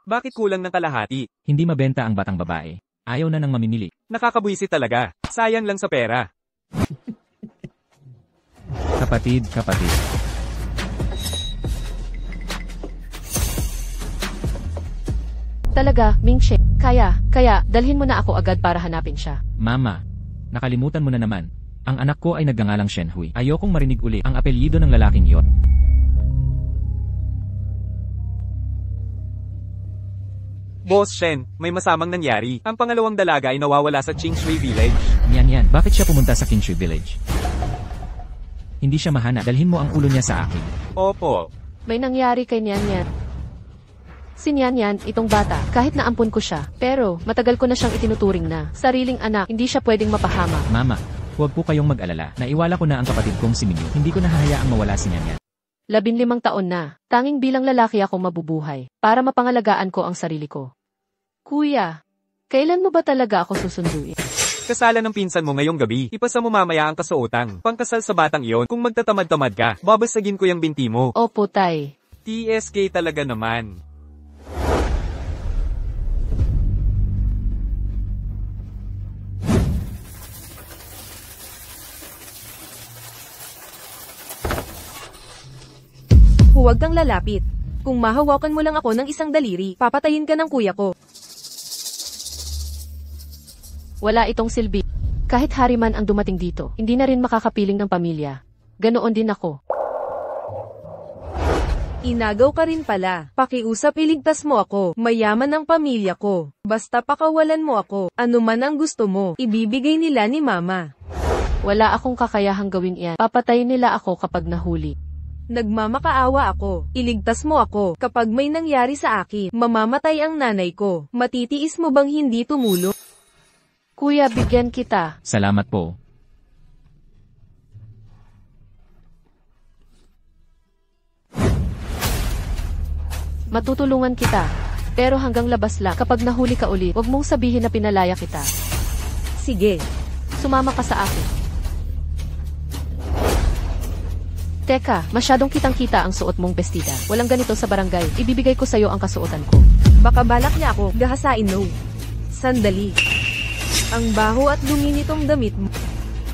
Bakit kulang ng kalahati? Hindi mabenta ang batang babae. Ayaw na ng mamimili. Nakakabwisit talaga. Sayang lang sa pera. Kapatid. Talaga, Mingxie. Kaya, dalhin mo na ako agad para hanapin siya. Mama, nakalimutan mo na naman. Ang anak ko ay nagngangalang Shenhui. Ayokong marinig uli ang apelyido ng lalaking yon. Boss Shen, may masamang nangyari. Ang pangalawang dalaga ay nawawala sa Qingshui Village. Yan. Bakit siya pumunta sa Qingshui Village? Hindi siya mahana. Dalhin mo ang ulo niya sa akin. Opo. May nangyari kay Nian. Si Nian, itong bata, kahit naampun ko siya, pero matagal ko na siyang itinuturing na sariling anak, hindi siya pwedeng mapahama. Mama, huwag po kayong mag-alala. Naiwala ko na ang kapatid kong si Minyu. Hindi ko na hahayaang mawala si Nian. 15 taon na, tanging bilang lalaki ako mabubuhay, para mapangalagaan ko ang sarili ko. Kuya, kailan mo ba talaga ako susunduin? Kasalan ng pinsan mo ngayong gabi. Ipasa mo mamaya ang kasuotang. Pangkasal sa batang iyon. Kung magtatamad-tamad ka, babasagin ko yung binti mo. Opo, tay. TSK talaga naman. Huwag kang lalapit. Kung mahawakan mo lang ako ng isang daliri, papatayin ka ng kuya ko. Wala itong silbi. Kahit hari man ang dumating dito, hindi na rin makakapiling ng pamilya. Ganoon din ako. Inagaw ka rin pala. Pakiusap iligtas mo ako. Mayaman ang pamilya ko. Basta pakawalan mo ako. Ano man ang gusto mo, ibibigay nila ni mama. Wala akong kakayahang gawin iyan. Papatayin nila ako kapag nahuli. Nagmamakaawa ako. Iligtas mo ako. Kapag may nangyari sa akin, mamamatay ang nanay ko. Matitiis mo bang hindi tumulong? Kuya, bigyan kita. Salamat po. Matutulungan kita. Pero hanggang labas lang. Kapag nahuli ka ulit, huwag mong sabihin na pinalaya kita. Sige. Sumama ka sa akin. Teka, masyadong kitang-kita ang suot mong bestida. Walang ganito sa barangay. Ibibigay ko sa'yo ang kasuotan ko. Baka balak niya ako gahasain, no? Sandali. Ang baho at dumi nitong damit mo.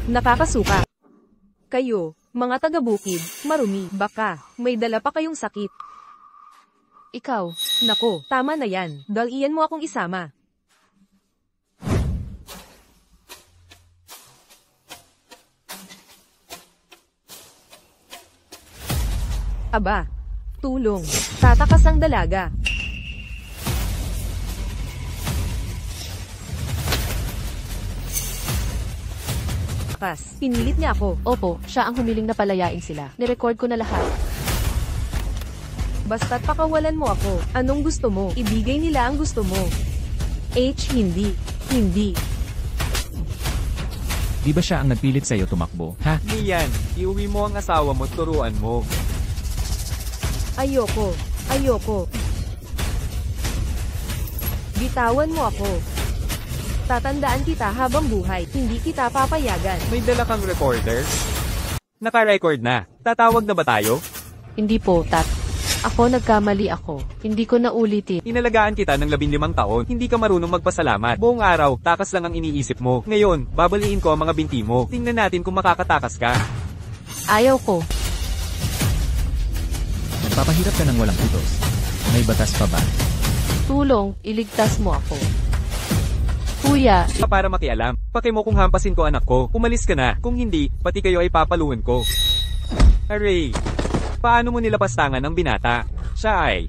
Nakakasuka. Kayo, mga taga-bukid, marumi, baka may dala pa kayong sakit. Ikaw. Nako, tama na yan. Dalian mo akong isama. Aba, tulong. Tatakas ang dalaga. Takas, pinilit niya ako. Opo, siya ang humiling na palayain sila. Nirecord ko na lahat. Basta't pakawalan mo ako. Anong gusto mo? Ibigay nila ang gusto mo. Hindi. Di ba siya ang nagpilit sa'yo tumakbo, ha? Nian, iuwi mo ang asawa mo, turuan mo. Ayoko. Bitawan mo ako. Tatandaan kita habang buhay, hindi kita papayagan. May dala kang recorder? Naka-record na. Tatawag na ba tayo? Hindi po, Tat. Ako nagkamali ako. Hindi ko na ulitin. Inalagaan kita ng 15 taon, hindi ka marunong magpasalamat. Buong araw, takas lang ang iniisip mo. Ngayon, babaliin ko ang mga binti mo. Tingnan natin kung makakatakas ka. Ayaw ko. Nagpapahirap ka ng walang utos. May batas pa ba? Tulong, iligtas mo ako. Kuya, Para makialam, paki mo kung hampasin ko anak ko. Umalis ka na, kung hindi, pati kayo ay papaluin ko. Aray, paano mo nilapastangan ang binata? Siya ay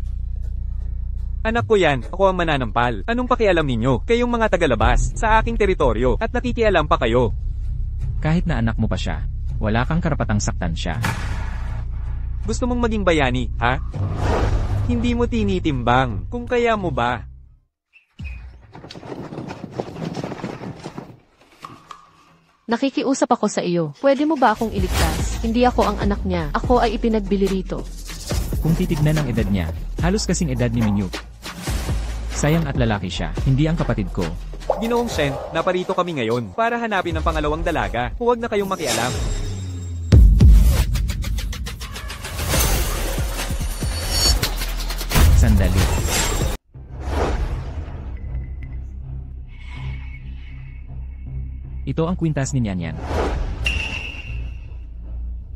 anak ko yan, ako ang mananampal. Anong pakialam ninyo, kayong mga tagalabas, sa aking teritoryo, at nakikialam pa kayo? Kahit na anak mo pa siya, wala kang karapatang saktan siya. Gusto mong maging bayani, ha? Hindi mo tinitimbang, kung kaya mo ba? nakikiusap ako sa iyo. Pwede mo ba akong iligtas? Hindi ako ang anak niya. Ako ay ipinagbili rito. Kung titignan ang edad niya, halos kasing edad ni Minyu. Sayang at lalaki siya, hindi ang kapatid ko. Ginoong Shen, naparito kami ngayon para hanapin ang pangalawang dalaga. Huwag na kayong makialam. Sandali. Ito ang kwintas ni Nyan Nyan.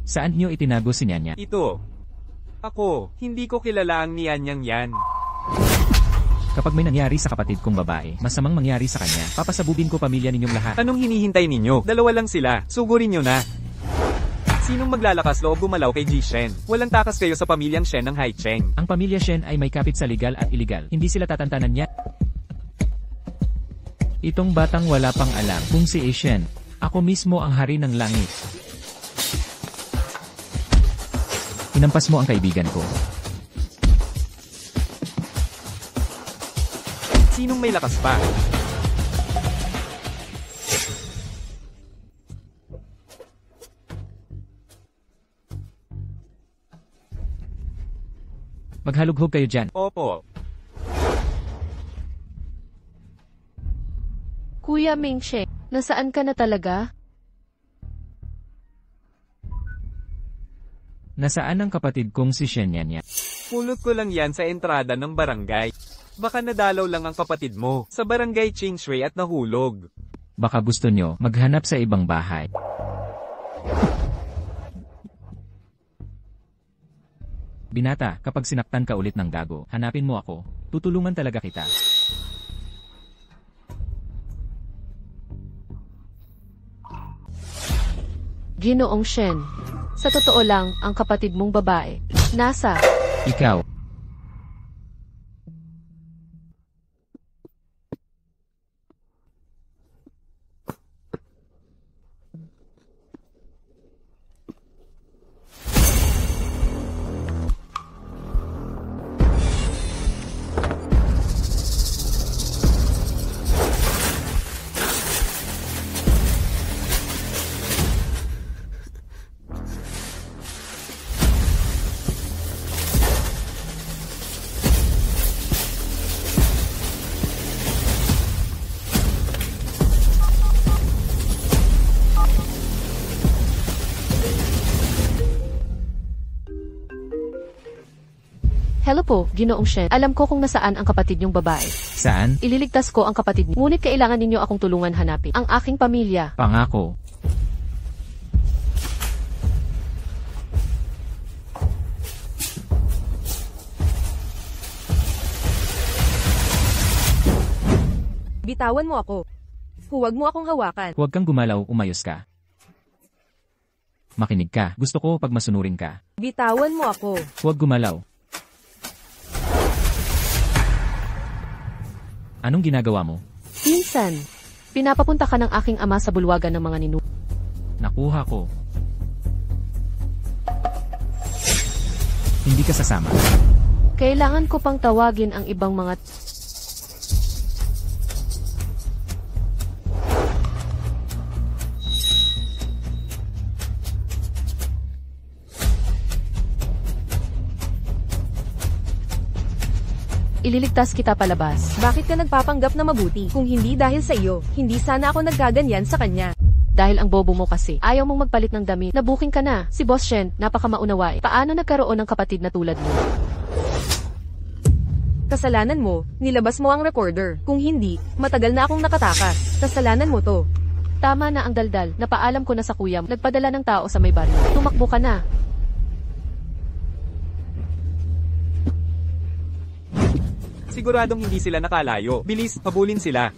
Saan niyo itinago si Nyan Nyan? Ito. Ako, hindi ko kilala ang niyanyang yan. Kapag may nangyari sa kapatid kong babae, masamang mangyari sa kanya, papasabugin ko pamilya ninyong lahat. Anong hinihintay ninyo? Dalawa lang sila. Sugurin nyo na. Sinong maglalakas loob gumalaw kay Ji Shen? Walang takas kayo sa pamilyang Shen ng Hai Cheng. Ang pamilya Shen ay may kapit sa legal at illegal. Hindi sila tatantanan niya. Itong batang wala pang alam kung si Shen. Ako mismo ang hari ng langit. Hinampas mo ang kaibigan ko. Sinong may lakas pa? Maghalughog kayo dyan. Opo. Kuya Mingxie, nasaan ka na talaga? Nasaan ang kapatid kong si Shen Nyan Nyan? Pulot ko lang yan sa entrada ng barangay. Baka nadalaw lang ang kapatid mo sa barangay Chingshui at nahulog. Baka gusto nyo maghanap sa ibang bahay. Binata, kapag sinaktan ka ulit ng gago, hanapin mo ako. Tutulungan talaga kita. Ginoong Shen. Sa totoo lang, ang kapatid mong babae. Nasa. Ikaw. Hello po, Ginoong Shen. Alam ko kung nasaan ang kapatid niyong babae. Saan? Ililigtas ko ang kapatid niyo. Ngunit kailangan ninyo akong tulungan hanapin ang aking pamilya. Pangako. Bitawan mo ako. Huwag mo akong hawakan. Huwag kang gumalaw, umayos ka. Makinig ka. Gusto ko pag masunurin ka. Bitawan mo ako. Huwag gumalaw. Anong ginagawa mo? Pinsan, pinapapunta ka ng aking ama sa bulwagan ng mga ninu. Nakuha ko. Hindi ka sasama. Kailangan ko pang tawagin ang ibang mga... Ililigtas kita palabas. Bakit ka nagpapanggap na mabuti? Kung hindi dahil sa iyo, hindi sana ako nagkaganyan sa kanya. Dahil ang bobo mo kasi, ayaw mong magpalit ng damit. Nabuking ka na. Si Boss Shen, napakamaunawain. Paano nagkaroon ng kapatid na tulad mo? Kasalanan mo, nilabas mo ang recorder. Kung hindi, matagal na akong nakatakas. Kasalanan mo to. Tama na ang daldal. Napaalam ko na sa kuya mo. Nagpadala ng tao sa may baryo. Tumakbo ka na. Siguradong hindi sila nakalayo. Bilis, habulin sila.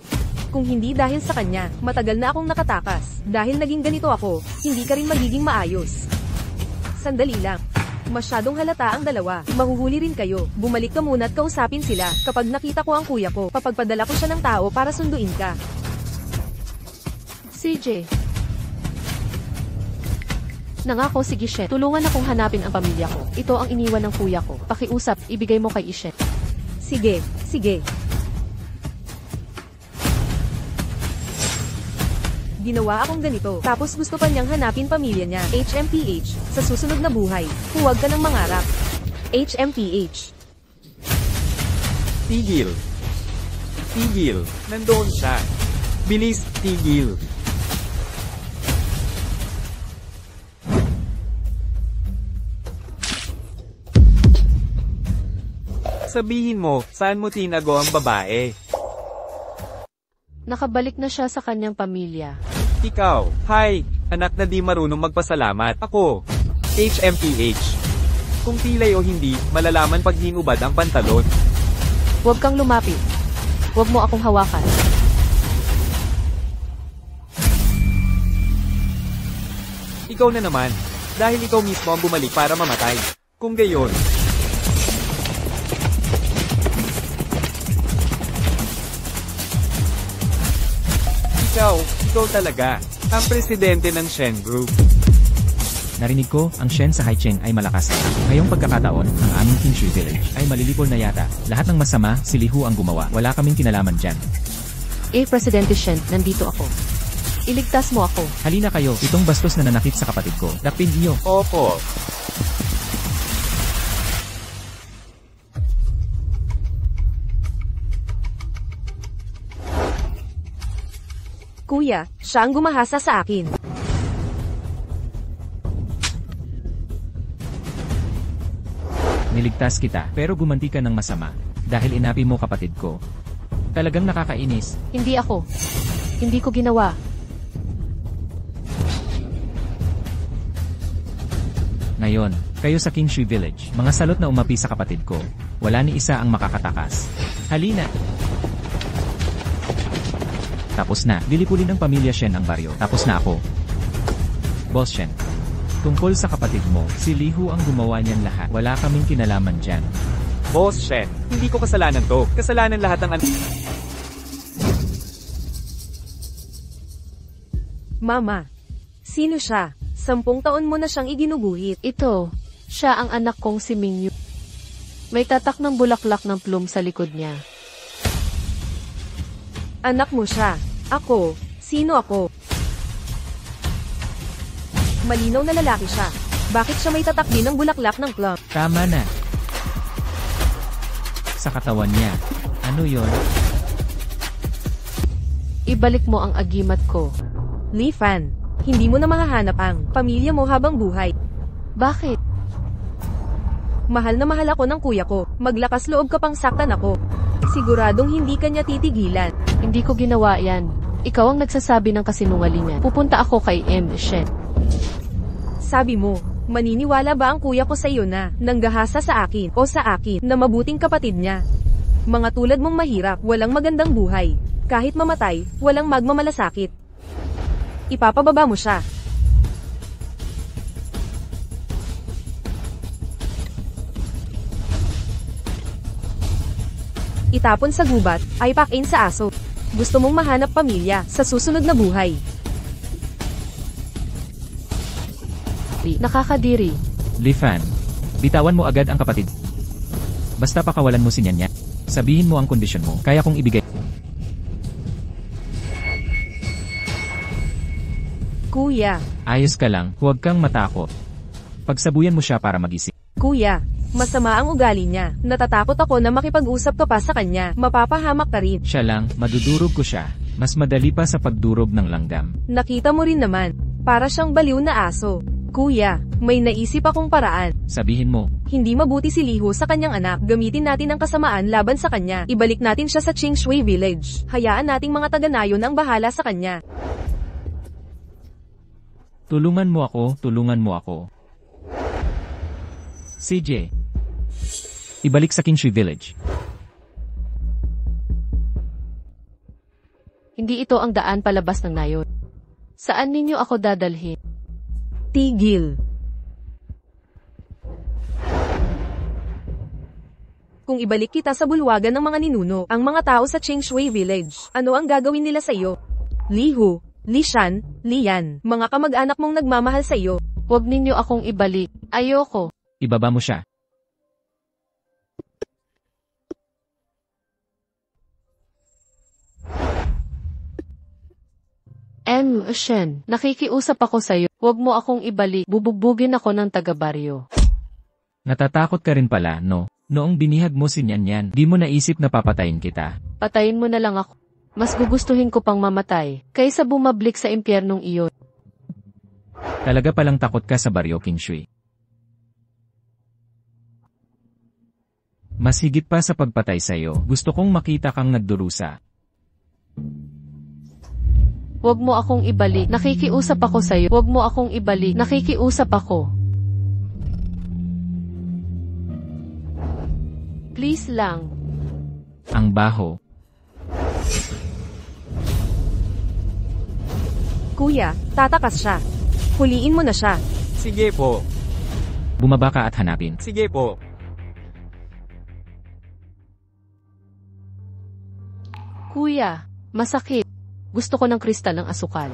Kung hindi dahil sa kanya, matagal na akong nakatakas. Dahil naging ganito ako, hindi ka rin magiging maayos. Sandali lang. Masyadong halata ang dalawa. Mahuhuli rin kayo. Bumalik ka muna at kausapin sila. Kapag nakita ko ang kuya ko, papagpadala ko siya ng tao para sunduin ka. CJ. Nangako si Gishen. Tulungan akong hanapin ang pamilya ko. Ito ang iniwan ng kuya ko. Pakiusap, ibigay mo kay Ishen. Sige, sige. Ginawa akong ganito, tapos gusto pa niyang hanapin pamilya niya. HMPH, sa susunod na buhay, huwag ka nang mangarap. HMPH. Tigil. Tigil. Nandoon siya. Bilis, tigil. Sabihin mo, saan mo tinago ang babae? Nakabalik na siya sa kanyang pamilya. Ikaw, hi, anak na di marunong magpasalamat. Ako, HMPH. Kung pilay o hindi, malalaman pag hinubad ang pantalon. Huwag kang lumapit. Huwag mo akong hawakan. Ikaw na naman. Dahil ikaw mismo ang bumalik para mamatay. Kung gayon. Ikaw talaga. Ang presidente ng Shen Group. Narinig ko, ang Shen sa Haicheng ay malakas. Ngayong pagkakataon, ang aming Kinshui Village ay malilipol na yata. Lahat ng masama, si Li Hu ang gumawa. Wala kaming kinalaman dyan. Presidente Shen, nandito ako. Iligtas mo ako. Halina kayo, itong bastos na nanakit sa kapatid ko. Dakpin niyo. Opo. Kuya, siya ang gumahasa sa akin. Niligtas kita, pero gumanti ka ng masama. Dahil inapi mo kapatid ko. Talagang nakakainis. Hindi ako. Hindi ko ginawa. Ngayon, kayo sa Kinshui Village, mga salot na umapi sa kapatid ko. Wala ni isa ang makakatakas. Halina! Tapos na, lilipulin ng pamilya Shen ang baryo. Tapos na ako. Boss Shen. Tungkol sa kapatid mo, si Li Hu ang gumawa niyan lahat. Wala kaming kinalaman dyan. Boss Shen, hindi ko kasalanan to. Kasalanan lahat ng Mama, sino siya? 10 taon mo na siyang iginuguhit. Ito, siya ang anak kong si Mingyu. May tatak ng bulaklak ng plum sa likod niya. Anak mo siya. Ako. Sino ako? Malinaw na lalaki siya. Bakit siya may tatak din ng bulaklak ng plum? Tama na. Sa katawan niya. Ano yon? Ibalik mo ang agimat ko. Li Fan, hindi mo na mahahanap ang pamilya mo habang buhay. Bakit? Mahal na mahal ako ng kuya ko. Maglakas loob ka pang saktan ako. Siguradong hindi ka niya titigilan. Hindi ko ginawa yan. Ikaw ang nagsasabi ng kasinungalingan. Pupunta ako kay Shen. Sabi mo, maniniwala ba ang kuya ko sa iyo na nanggahasa sa akin o sa akin na mabuting kapatid niya? Mga tulad mong mahirap, walang magandang buhay. Kahit mamatay, walang magmamalasakit. Ipapababa mo siya. Itapon sa gubat, ay pakin sa aso. Gusto mong mahanap pamilya sa susunod na buhay. Nakakadiri. Li Fan. Bitawan mo agad ang kapatid. Basta pakawalan mo si Nyanya. Sabihin mo ang kondisyon mo. Kaya kong ibigay. Kuya. Ayos ka lang, huwag kang matakot. Pagsabuyan mo siya para magising. Kuya. Masama ang ugali niya. Natatakot ako na makipag-usap ka pa sa kanya. Mapapahamak ka rin. Siya lang, madudurog ko siya. Mas madali pa sa pagdurog ng langgam. Nakita mo rin naman. Para siyang baliw na aso. Kuya, may naisip akong paraan. Sabihin mo. Hindi mabuti si Li Hu sa kanyang anak. Gamitin natin ang kasamaan laban sa kanya. Ibalik natin siya sa Qingshui Village. Hayaan nating mga taga-nayon ang bahala sa kanya. Tulungan mo ako, tulungan mo ako. CJ. Ibalik sa Qingshui Village. Hindi ito ang daan palabas ng nayon. Saan ninyo ako dadalhin? Tigil. Kung ibalik kita sa bulwagan ng mga ninuno, ang mga tao sa Qingshui Village, ano ang gagawin nila sa iyo? Li Hu, Li Shan, Li Yan, mga kamag-anak mong nagmamahal sa iyo. Huwag ninyo akong ibalik. Ayoko. Ibaba mo siya. Shen, nakikiusap ako sa'yo. Huwag mo akong ibalik. Bubugbugin ako ng taga-baryo. Natatakot ka rin pala, no? Noong binihag mo si Nyanyan, di mo naisip na papatayin kita. Patayin mo na lang ako. Mas gugustuhin ko pang mamatay, kaysa bumablik sa impyernong iyon. Talaga palang takot ka sa baryo, Qingshui. Mas higit pa sa pagpatay sa'yo, gusto kong makita kang nagdurusa. Huwag mo akong ibalik. Nakikiusap ako sa'yo. Huwag mo akong ibalik. Nakikiusap ako. Please lang. Ang baho. Kuya, tatakas siya. Huliin mo na siya. Sige po. Bumaba ka at hanapin. Sige po. Kuya, masakit. Gusto ko ng kristal ng asukal.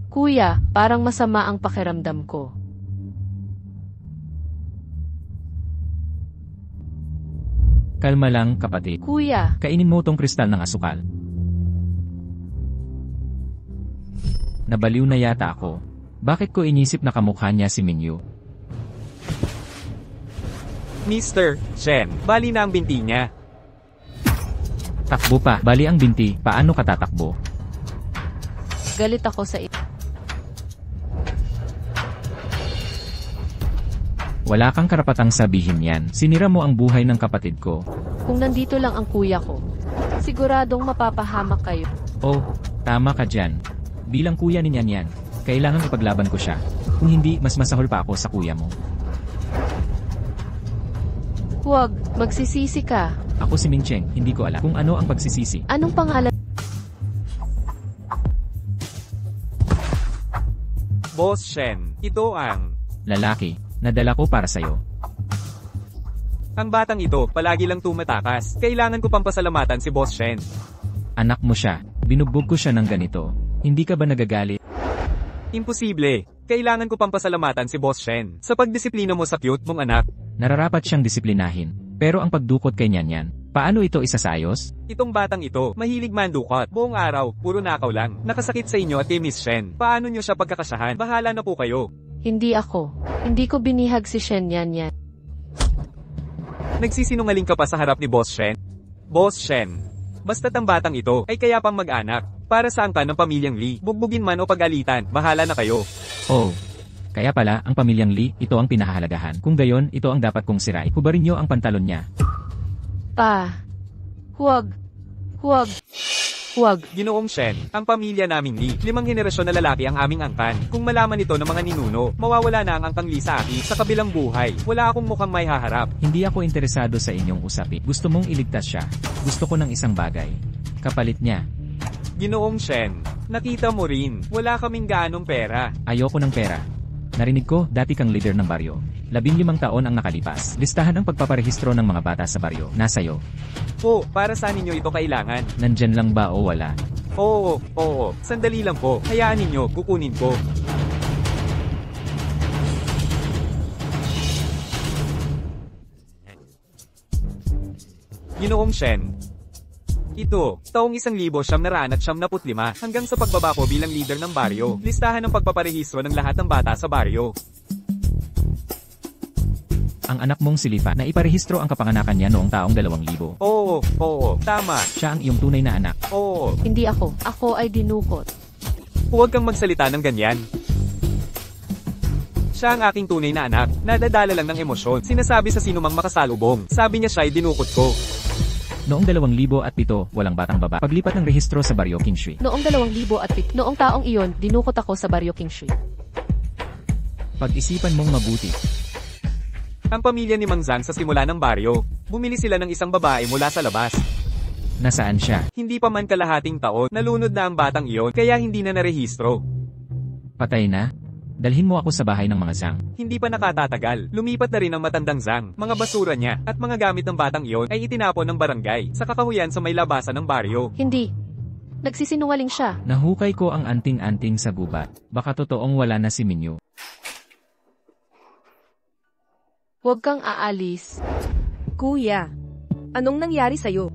Kuya, parang masama ang pakiramdam ko. Kalma lang, kapatid. Kuya, Kainin mo tong kristal ng asukal. Nabaliw na yata ako. Bakit ko inisip na kamukha niya si Minyu? Mr. Shen, bali na ang binti niya. Takbo pa, bali ang binti, paano ka tatakbo? galit ako sa iyo. Wala kang karapatang sabihin yan. Sinira mo ang buhay ng kapatid ko. Kung nandito lang ang kuya ko, siguradong mapapahamak kayo. Oh, tama ka dyan. Bilang kuya ni Nyan Yan, kailangan ipaglaban ko siya. Kung hindi, mas masahol pa ako sa kuya mo. Huwag, magsisisi ka. Ako si Ming Cheng, hindi ko alam kung ano ang pagsisisi. Anong pangalan? Boss Shen, ito ang... Lalaki, nadala ko para sa'yo. Ang batang ito, palagi lang tumatakas. Kailangan ko pang pasalamatan si Boss Shen. Anak mo siya, binugbog ko siya ng ganito. Hindi ka ba nagagalit? Imposible. Kailangan ko pang pasalamatan si Boss Shen sa pagdisiplina mo sa cute mong anak. Nararapat siyang disiplinahin. Pero ang pagdukot kay Nyan Yan, paano ito isasayos? Itong batang ito, mahilig mandukot. Buong araw, puro nakaw lang. Nakasakit sa inyo at kay Miss Shen. Paano nyo siya pagkakasahan? Bahala na po kayo. Hindi ako. Hindi ko binihag si Shen Yan. Nagsisinungaling ka pa sa harap ni Boss Shen? Boss Shen, basta't ang batang ito ay kaya pang mag-anak. Para saan ka ng pamilyang Lee? Bugbugin man o pag-alitan, bahala na kayo. Oh. Kaya pala, ang pamilyang Lee, ito ang pinahahalagahan. Kung gayon, ito ang dapat kong sirai. Hubarin niyo ang pantalon niya. Pa. Huwag. Huwag. Huwag. Ginoong Shen, ang pamilya naming Lee, 5 henerasyon na lalaki ang aming angkan. Kung malaman ito ng mga ninuno, mawawala na ang angkang Lee sa akin sa kabilang buhay. Wala akong mukhang may haharap. Hindi ako interesado sa inyong usapin. Gusto mong iligtas siya. Gusto ko ng isang bagay. Kapalit niya. Ginoong Shen, nakita mo rin, wala kaming gaanong pera. Ayoko ng pera. Narinig ko, dati kang leader ng baryo. 15 taon ang nakalipas. Listahan ang pagpaparehistro ng mga bata sa baryo. Nasa'yo. Po, para saan ninyo ito kailangan? Nandyan lang ba o wala? Oo, sandali lang po. Hayaan ninyo, kukunin ko. Ginoong Shen, ito, taong 1975 hanggang sa pagbaba ko bilang leader ng baryo. Listahan ng pagpaparehistro ng lahat ng bata sa baryo. Ang anak mong si Lifa na iparehistro ang kapanganakan niya noong taong 2000. Oo, tama. Siya ang iyong tunay na anak. Oo, Hindi ako. Ako ay dinukot. huwag kang magsalita ng ganyan. Siya ang aking tunay na anak, nadadala lang ng emosyon. Sinasabi sa sinumang makasalubong. Sabi niya siya ay dinukot ko. Noong 2007, walang batang baba. Paglipat ng rehistro sa baryo Kingshui. Noong 2007, noong taong iyon, dinukot ako sa Baryo Kingshui. Pag-isipan mong mabuti. Ang pamilya ni Mang Zhang sa simula ng baryo, bumili sila ng isang babae mula sa labas. Nasaan siya? Hindi pa man kalahating taon, nalunod na ang batang iyon, kaya hindi na narehistro. Patay na? Dalhin mo ako sa bahay ng mga Zhang. Hindi pa nakatatagal, lumipat na rin ang matandang Zhang. Mga basura niya, at mga gamit ng batang iyon ay itinapon ng barangay, sa kakahuyan sa may labasan ng baryo. Hindi. Nagsisinungaling siya. Nahukay ko ang anting-anting sa gubat. Baka totoong wala na si Minyu. Huwag kang aalis. Kuya, anong nangyari sa'yo?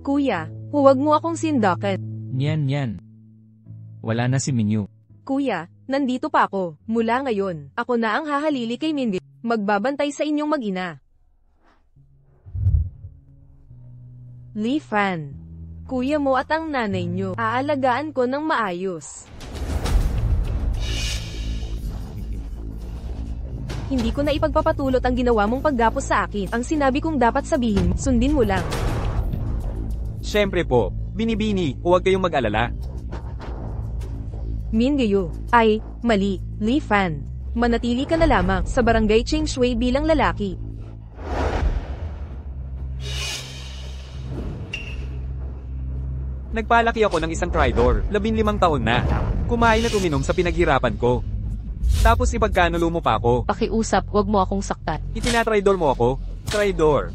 Kuya, huwag mo akong sindakan. Nyan. Wala na si Minyu. Kuya, nandito pa ako. Mula ngayon, ako na ang hahalili kay Mindy. Magbabantay sa inyong mag-ina. Lee Fan. Kuya mo at ang nanay nyo, aalagaan ko ng maayos. Hindi ko na ipagpapatulot ang ginawa mong paggapos sa akin. Ang sinabi kong dapat sabihin, sundin mo lang. Siyempre po, Binibini, huwag kayong mag-alala. Mingyu, ay, mali, Li Fan. Manatili ka na lamang sa barangay Chengshui bilang lalaki. Nagpalaki ako ng isang tridor, 15 taon na. Kumain at uminom sa pinaghirapan ko. Tapos ipagkanulo mo pa ako. Pakiusap, wag mo akong saktan. Itinatridor mo ako? Tridor.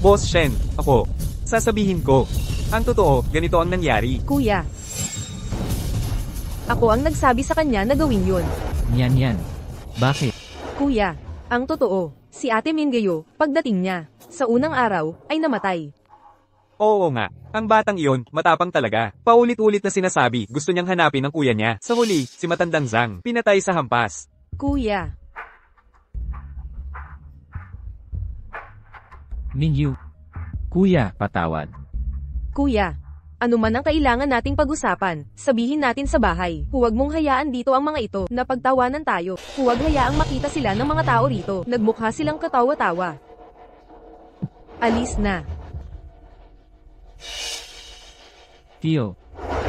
Boss Shen, ako. Sasabihin ko. Ang totoo, ganito ang nangyari. Kuya. Ako ang nagsabi sa kanya na gawin yun. Yan. Bakit? Kuya, ang totoo, si Ate Mingyu, pagdating niya, sa unang araw, ay namatay. Oo nga, ang batang iyon, matapang talaga. Paulit-ulit na sinasabi, gusto niyang hanapin ang kuya niya. Sa huli, si matandang Zhang, pinatay sa hampas. Kuya. Mingyu. Kuya, patawad. Kuya. Ano man ang kailangan nating pag-usapan, sabihin natin sa bahay. Huwag mong hayaan dito ang mga ito, na pagtawanan tayo. Huwag hayaang makita sila ng mga tao rito. Nagmukha silang katawa-tawa. Alis na. Tio,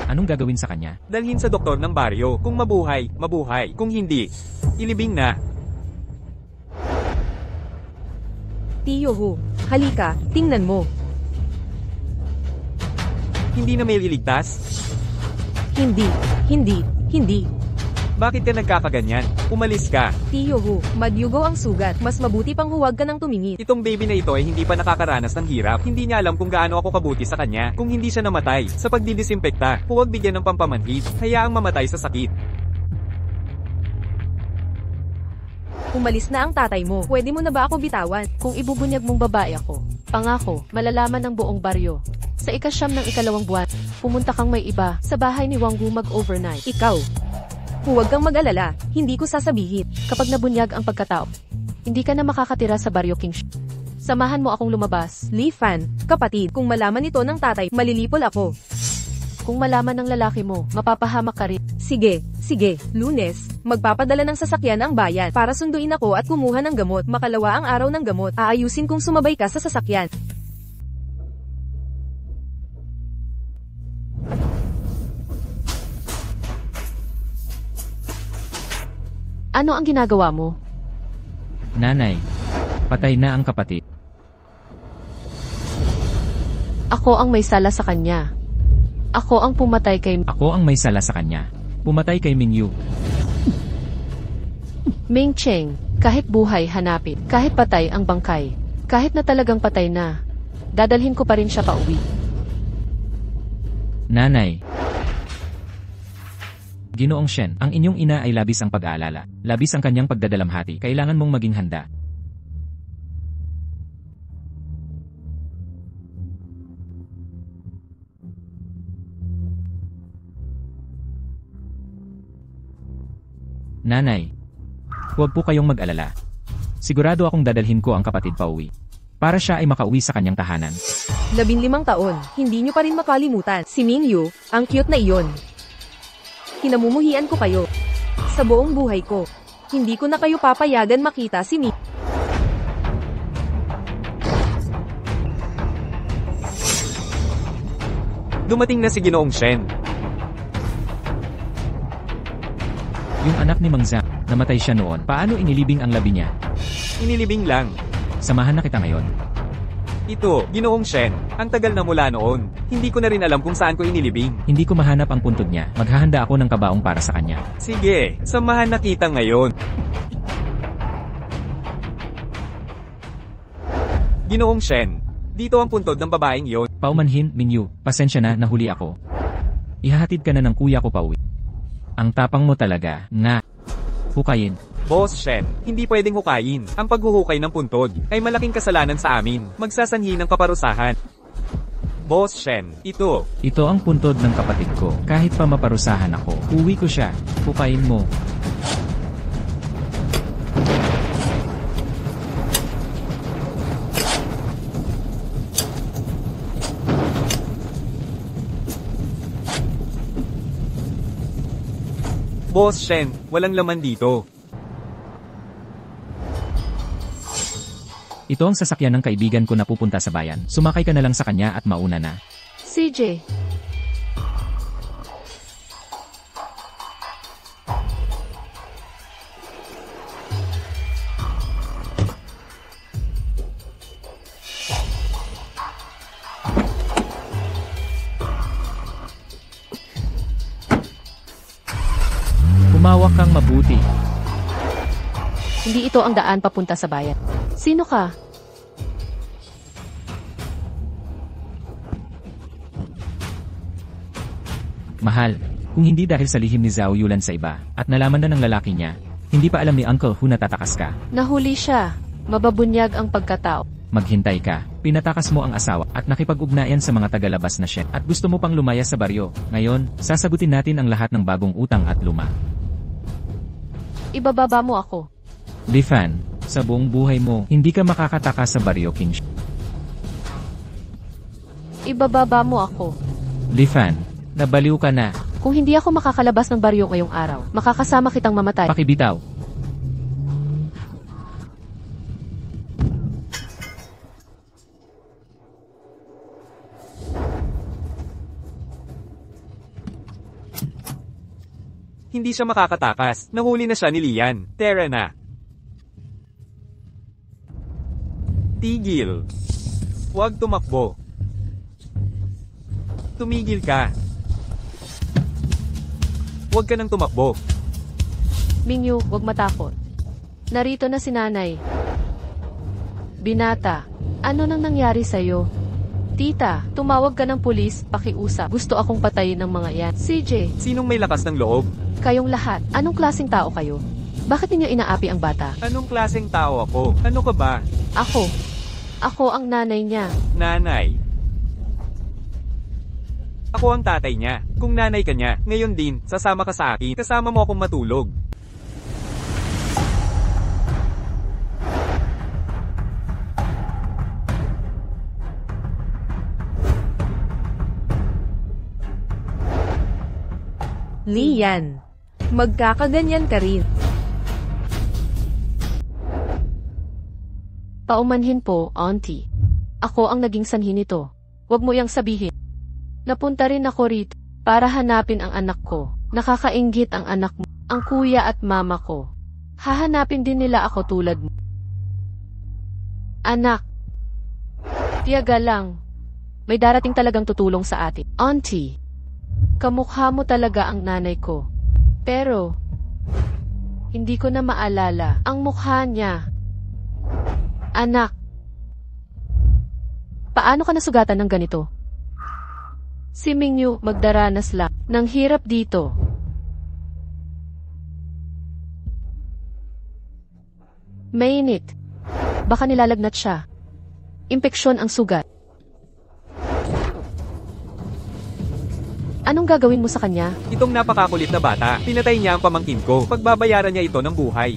anong gagawin sa kanya? Dalhin sa doktor ng baryo. Kung mabuhay, mabuhay. Kung hindi, ilibing na. Tiyo Hu, halika, tingnan mo. Hindi na may liligtas? Hindi. Bakit ka nagkakaganyan? Umalis ka. Tiyo Hu, madyugo ang sugat. Mas mabuti pang huwag ka nang tumingin. Itong baby na ito ay hindi pa nakakaranas ng hirap. Hindi niya alam kung gaano ako kabuti sa kanya. Kung hindi siya namatay sa pagdidisinfekta, huwag bigyan ng pampamanhid. Hayaang mamatay sa sakit. Umalis na ang tatay mo. Pwede mo na ba ako bitawan? Kung ibubunyag mong babae ako, pangako, malalaman ng buong baryo. Sa ikasyam ng ikalawang buwan, pumunta kang may iba sa bahay ni Wanggu mag-overnight. Ikaw. Huwag kang mag-alala, hindi ko sasabihin. Kapag nabunyag ang pagkatao, hindi ka na makakatira sa baryo King. Samahan mo akong lumabas. Li Fan, kapatid, kung malaman ito ng tatay, malilipol ako. Kung malaman ng lalaki mo, mapapahamak ka rin. Sige, Lunes, magpapadala ng sasakyan ang bayan para sunduin ako at kumuha ng gamot. Makalawa ang araw ng gamot, aayusin kung sumabay ka sa sasakyan. Ano ang ginagawa mo? Nanay, patay na ang kapatid. Ako ang may sala sa kanya. Ako ang pumatay kay Ako ang may sala sa kanya. Pumatay kay Mingyu. Ming Cheng. Kahit buhay hanapin, kahit patay ang bangkay, kahit na talagang patay na, dadalhin ko pa rin siya pauwi. Nanay. Ginoong Shen, ang inyong ina ay labis ang pag-aalala. Labis ang kanyang pagdadalamhati. Kailangan mong maging handa. Nanay. Huwag po kayong mag-alala. Sigurado akong dadalhin ko ang kapatid pauwi. Para siya ay makauwi sa kanyang tahanan. 15 taon, hindi nyo pa rin makalimutan. Si Mingyu, ang cute na iyon. Kinamumuhian ko kayo. Sa buong buhay ko. Hindi ko na kayo papayagan makita si Mi. Dumating na si Ginoong Shen. Yung anak ni Mang Zhang, namatay siya noon. Paano inilibing ang labi niya? Inilibing lang. Samahan na kita ngayon. Ito, Ginoong Shen, ang tagal na mula noon. Hindi ko na rin alam kung saan ko inilibing. Hindi ko mahanap ang puntod niya. Maghahanda ako ng kabaong para sa kanya. Sige, samahan na kita ngayon. Ginoong Shen, dito ang puntod ng babaeng iyon. Paumanhin, Mingyu, pasensya na, nahuli ako. Ihahatid ka na ng kuya ko pauwi. Ang tapang mo talaga, nga. Hukayin. Boss Shen, hindi pwedeng hukayin. Ang paghuhukay ng puntod ay malaking kasalanan sa amin. Magsasanhi ng kaparusahan. Boss Shen, ito. Ito ang puntod ng kapatid ko. Kahit pa maparusahan ako, uwi ko siya. Hukayin mo. Boss Shen, walang laman dito. Ito ang sasakyan ng kaibigan ko na pupunta sa bayan. Sumakay ka na lang sa kanya at mauna na. CJ. Humawak kang mabuti. Hindi ito ang daan papunta sa bayan. Sino ka? Mahal, kung hindi dahil sa lihim ni Zhao Yulan sa iba, at nalaman na ng lalaki niya, hindi pa alam ni Uncle Hu na tatakas ka. Nahuli siya. Mababunyag ang pagkatao. Maghintay ka, pinatakas mo ang asawa, at nakipag-ugnayan sa mga tagalabas na siya, at gusto mo pang lumaya sa baryo. Ngayon, sasagutin natin ang lahat ng bagong utang at luma. Ibababa mo ako. Li Fan, sa buong buhay mo, hindi ka makakatakas sa baryo, King Shi. Ibababa mo ako. Li Fan, nabaliw ka na. Kung hindi ako makakalabas ng baryo ngayong araw, makakasama kitang mamatay. Pakibitaw. Hindi siya makakatakas. Nahuli na siya ni Lian. Tara na. Tigil. Huwag tumakbo. Tumigil ka. Huwag ka nang tumakbo. Mingyu, huwag matakot. Narito na si nanay. Binata, ano nang nangyari sa'yo? Tita, tumawag ka ng pulis, pakiusap. Gusto akong patayin ng mga yan. CJ, Sinong may lakas ng loob? kayong lahat, anong klaseng tao kayo? Bakit ninyo inaapi ang bata? Anong klaseng tao ako? Ano ka ba? Ako. Ako ang nanay niya. Nanay. Ako ang tatay niya. Kung nanay ka niya, ngayon din, sasama ka sa akin. Kasama mo akong matulog. Lian, magkakaganyan ka rin. Paumanhin po, auntie. Ako ang naging sanhi nito. Huwag mo yang sabihin. Napunta rin ako rito para hanapin ang anak ko. Nakakainggit ang anak mo, ang kuya at mama ko. Hahanapin din nila ako tulad mo. Anak, tiyaga lang. May darating talagang tutulong sa atin. Auntie, kamukha mo talaga ang nanay ko. Pero, hindi ko na maalala ang mukha niya. Anak, paano ka nasugatan ng ganito? Si Mingyu magdaranas lang ng hirap dito. Mainit. Baka nilalagnat siya. Impeksyon ang sugat. Anong gagawin mo sa kanya? Itong napakakulit na bata, pinatay niya ang pamangkin ko. Pagbabayaran niya ito ng buhay.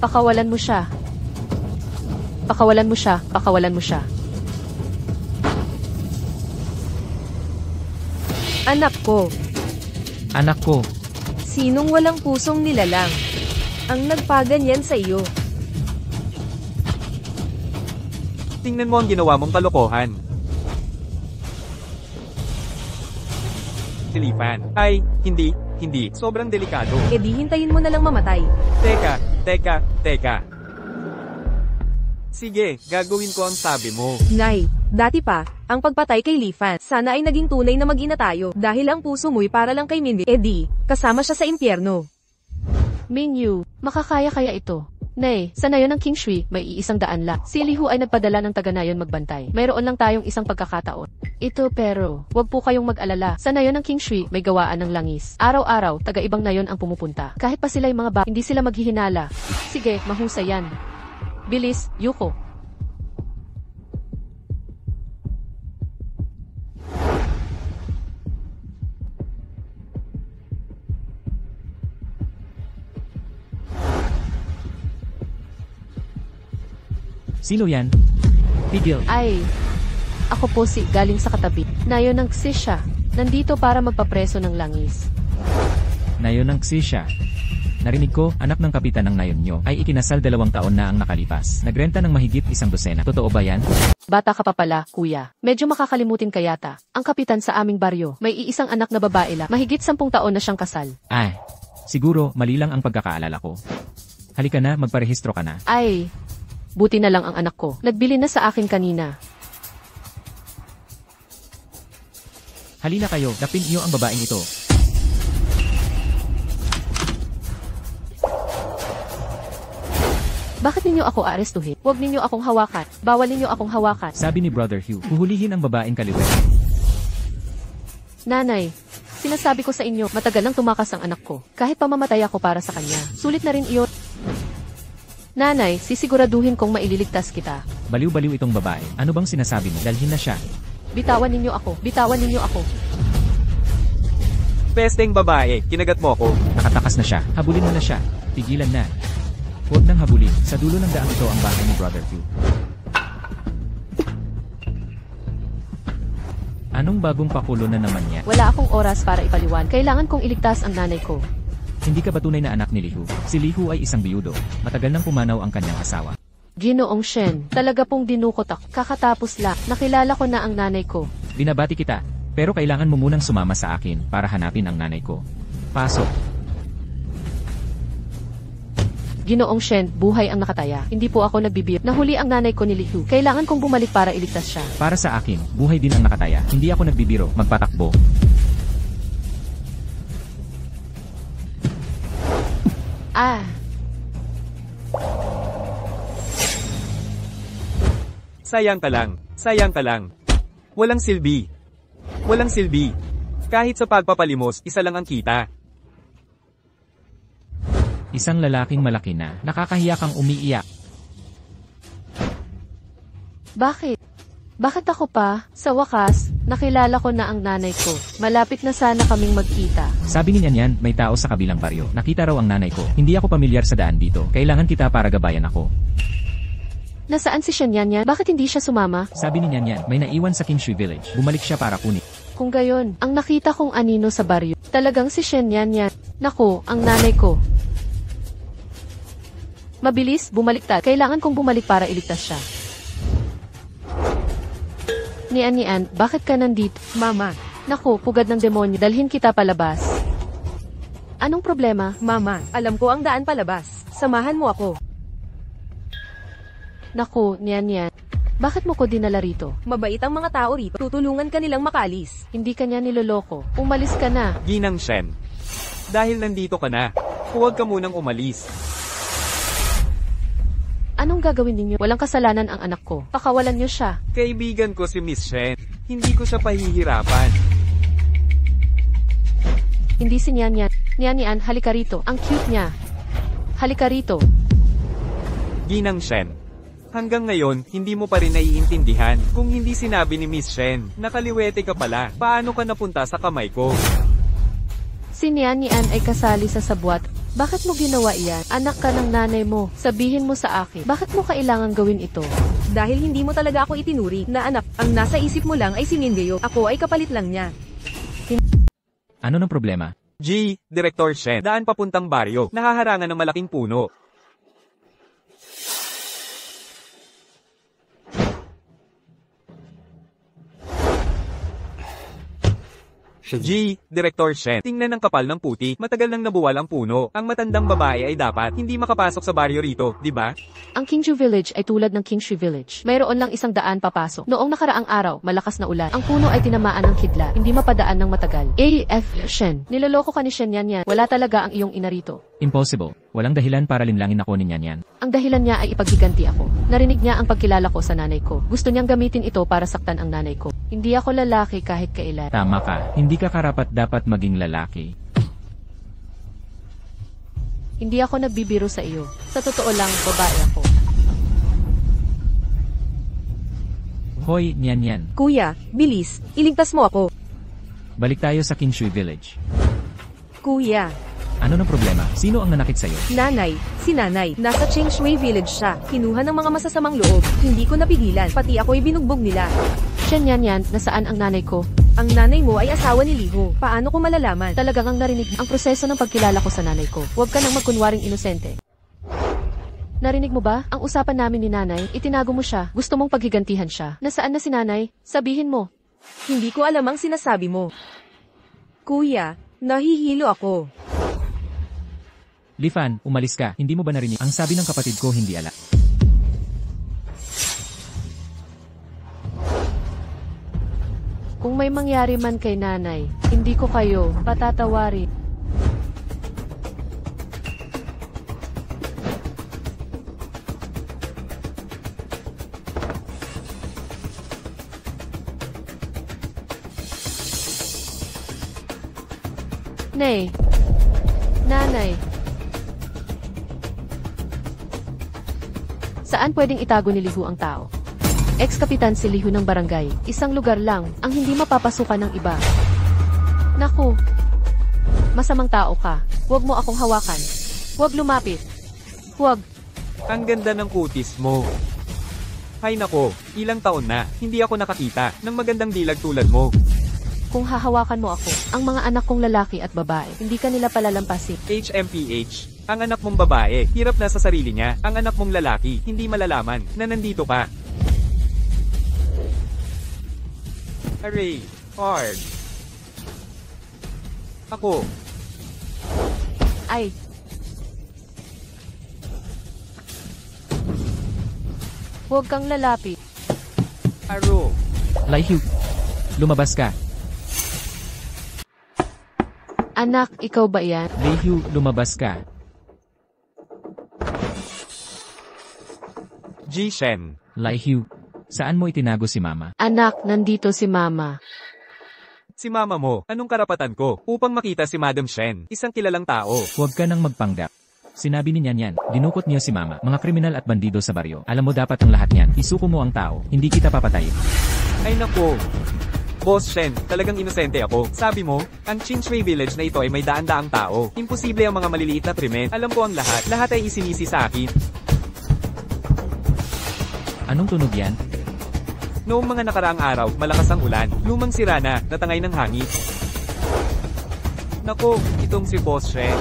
Pakawalan mo siya. Pakawalan mo siya. Pakawalan mo siya. Anak ko, Anak ko, sinong walang pusong nilalang ang nagpaganyan sa iyo? Tingnan mo ang ginawa mong kalokohan. Si Li Fan. Ay, hindi. Sobrang delikado. E di hintayin mo na lang mamatay. Teka. Sige, gagawin ko ang sabi mo. Nay, dati pa, ang pagpatay kay Li Fan, sana ay naging tunay na mag-ina tayo. Dahil ang puso mo'y para lang kay Mindy. E di, kasama siya sa impyerno. Mingyu, makakaya kaya ito? Nay, sa nayon ng King Shui, may iisang daan lang. Si Li Hu ay nagpadala ng taga-nayon magbantay. Mayroon lang tayong isang pagkakataon. Ito pero, wag po kayong mag-alala. Sa nayon ng King Shui, may gawaan ng langis. Araw-araw, taga-ibang nayon ang pumupunta. Kahit pa sila'y mga hindi sila maghihinala. Sige, mahusay yan. Bilis, Yuko. sino yan? Tigil. Ay, ako po si galing sa katabi. Nayon ng Xisha. Nandito para magpapreso ng langis. Nayon ng Xisha. Narinig ko, anak ng kapitan ng nayon nyo, ay ikinasal 2 taon na ang nakalipas. Nagrenta ng mahigit 100. Totoo ba yan? Bata ka pa pala, kuya. Medyo makakalimutin ka yata. Ang kapitan sa aming baryo, may iisang anak na babae lang. Mahigit 10 taon na siyang kasal. Ay, siguro, mali lang ang pagkakaalala ko. Halika na, magparehistro ka na. Ay, buti na lang ang anak ko. Nagbili na sa akin kanina. Halina kayo, dapin niyo ang babaeng ito. Bakit ninyo ako arestuhin? Huwag ninyo akong hawakan. Bawal ninyo akong hawakan. Sabi ni Brother Hugh, huhulihin ang babaeng kaliwet. Nanay, sinasabi ko sa inyo, matagal nang tumakas ang anak ko. Kahit pamamatay ako para sa kanya. Sulit na rin iyon. Nanay, sisiguraduhin kong maililigtas kita. Baliw-baliw itong babae. Ano bang sinasabi mo? Dalhin na siya. Bitawan ninyo ako. Bitawan ninyo ako. Pesteng babae, kinagat mo ako. Nakatakas na siya. Habulin mo na siya. Pigilan na. Huwag nang habulin. Sa dulo ng daan ito ang bahay ni Brother Hugh. Anong bagong pakulo na naman niya? Wala akong oras para ipaliwan. Kailangan kong iligtas ang nanay ko. Hindi ka ba tunay na anak ni Lihu? Si Lihu ay isang biyudo. Matagal nang pumanaw ang kanyang asawa. Ginoong Shen, talaga pong dinukot ako. Kakatapos lang, nakilala ko na ang nanay ko. Binabati kita, pero kailangan mo munang sumama sa akin para hanapin ang nanay ko. Pasok. Ginoong Shen, buhay ang nakataya. Hindi po ako nagbibiro. Nahuli ang nanay ko ni Lihu. Kailangan kong bumalik para iligtas siya. Para sa akin, buhay din ang nakataya. Hindi ako nagbibiro, magpatakbo. Sayang ka lang. Sayang ka lang. Walang silbi. Walang silbi. Kahit sa pagpapalimos, isa lang ang kita. Isang lalaking malaki na, nakakahiya kang umiiyak. Bakit? Bakit ako pa? Sa wakas, nakilala ko na ang nanay ko. Malapit na sana kaming magkita. Sabi ni Nyanyan, may tao sa kabilang baryo. Nakita raw ang nanay ko. Hindi ako pamilyar sa daan dito. Kailangan kita para gabayan ako. Nasaan si Shen Yanyan? Bakit hindi siya sumama? Sabi ni Nyanyan, may naiwan sa Kingshui Village. Bumalik siya para kunin. Kung gayon, ang nakita kong anino sa baryo, talagang si Shen Yanyan. Naku, ang nanay ko. Mabilis, bumaliktad. Kailangan kong bumalik para iligtas siya. Nian, bakit ka nandito? Mama, Naku, pugad ng demonyo. Dalhin kita palabas. Anong problema? Mama, alam ko ang daan palabas. Samahan mo ako. Naku, Nian. Bakit mo ko dinala rito? Mabait ang mga tao rito. Tutulungan ka nilang makalis. Hindi ka niya niloloko. Umalis ka na. Ginang Shen. Dahil nandito ka na, huwag ka munang umalis. Anong gagawin ninyo? Walang kasalanan ang anak ko. Pakawalan niyo siya. Kaibigan ko si Miss Shen. Hindi ko siya pahihirapan. Hindi si Nian. Nian, halika rito. Ang cute niya. Halika rito. Ginang Shen. Hanggang ngayon, hindi mo pa rin naiintindihan. Kung hindi sinabi ni Miss Shen, nakaliwete ka pala. Paano ka napunta sa kamay ko? Si Nian ay kasali sa sabwat. Bakit mo ginawa iyan? Anak ka ng nanay mo. Sabihin mo sa akin. Bakit mo kailangan gawin ito? Dahil hindi mo talaga ako itinuri na anak. Ang nasa isip mo lang ay si Mingayo. Ako ay kapalit lang niya. Ano ng problema? Director Shen. Daan papuntang baryo. Nahaharangan ng malaking puno. Director Shen. Tingnan ang kapal ng puti. Matagal nang nabuwal ang puno. Ang matandang babae ay dapat hindi makapasok sa baryo rito, di ba? Ang Kingju Village ay tulad ng Kingshui Village. Mayroon lang 100 papasok. Noong nakaraang araw, malakas na ulan. Ang puno ay tinamaan ng kidlat. Hindi mapadaan ng matagal. AF Shen. Niloloko ka ni Shen Yanyan. Wala talaga ang iyong ina rito. Impossible. Walang dahilan para linlangin ako ni Nyanyan. Ang dahilan niya ay ipaghiganti ako. Narinig niya ang pagkilala ko sa nanay ko. Gusto niyang gamitin ito para saktan ang nanay ko. Hindi ako lalaki kahit kailan. Tama ka. Hindi ka karapat dapat maging lalaki. Hindi ako nagbibiro sa iyo. Sa totoo lang, babae ako. Hoy, Nyanyan. Kuya, bilis. Iligtas mo ako. Balik tayo sa Kingshui Village. Kuya, Ano ng problema? Sino ang nanakit sa'yo? nanay, si nanay. Nasa Chengshui Village siya. Kinuha ng mga masasamang loob. Hindi ko napigilan. Pati ako'y binugbog nila. Shen Yanyan, nasaan ang nanay ko? Ang nanay mo ay asawa ni Liho. Paano ko malalaman? Talagang ang narinig ang proseso ng pagkilala ko sa nanay ko. Huwag ka nang magkunwaring inosente. Narinig mo ba? Ang usapan namin ni nanay, itinago mo siya. Gusto mong paghigantihan siya. Nasaan na si nanay? Sabihin mo. Hindi ko alam ang sinasabi mo. Kuya, nahihilo ako. Lifan, umalis ka. Hindi mo ba narinig? Ang sabi ng kapatid ko hindi ala. Kung may mangyari man kay nanay, hindi ko kayo patatawarin. Nay. Nanay. Saan pwedeng itago ni Lihu ang tao? Ex-kapitan si Lihu ng barangay. Isang lugar lang ang hindi mapapasukan ng iba. Naku. Masamang tao ka. Huwag mo akong hawakan. Huwag lumapit. Huwag. Ang ganda ng kutis mo. Hay nako, ilang taon na, hindi ako nakakita ng magandang dilag tulad mo. Kung hahawakan mo ako, ang mga anak kong lalaki at babae, hindi ka nila palalampasin. HMPH, ang anak mong babae, hirap na sa sarili niya, ang anak mong lalaki, hindi malalaman na nandito ka. Hooray! Hard! Ako! Ay. Huwag kang lalapit. Aro! Lihu, lumabas ka. Anak, ikaw ba yan? Lihu, lumabas ka. Ji-Shen! Lihu, saan mo itinago si mama? Anak, nandito si mama. Si mama mo, anong karapatan ko upang makita si Madam Shen, isang kilalang tao? Huwag ka nang magpanggap. Sinabi ni Nyan, dinukot niya si mama, mga kriminal at bandido sa baryo. Alam mo dapat ang lahat niyan, isuko mo ang tao, hindi kita papatayin. Ay nako! Boss Shen, talagang inosente ako. Sabi mo, ang Chinshui Village na ito ay may daan-daang tao. Imposible ang mga maliliit na krimen. Alam ko ang lahat. Lahat ay isinisi sa akin. Anong tunog yan? Noong mga nakaraang araw, malakas ang ulan. Lumang sira na, natangay ng hangin. Nako, itong si Boss Shen.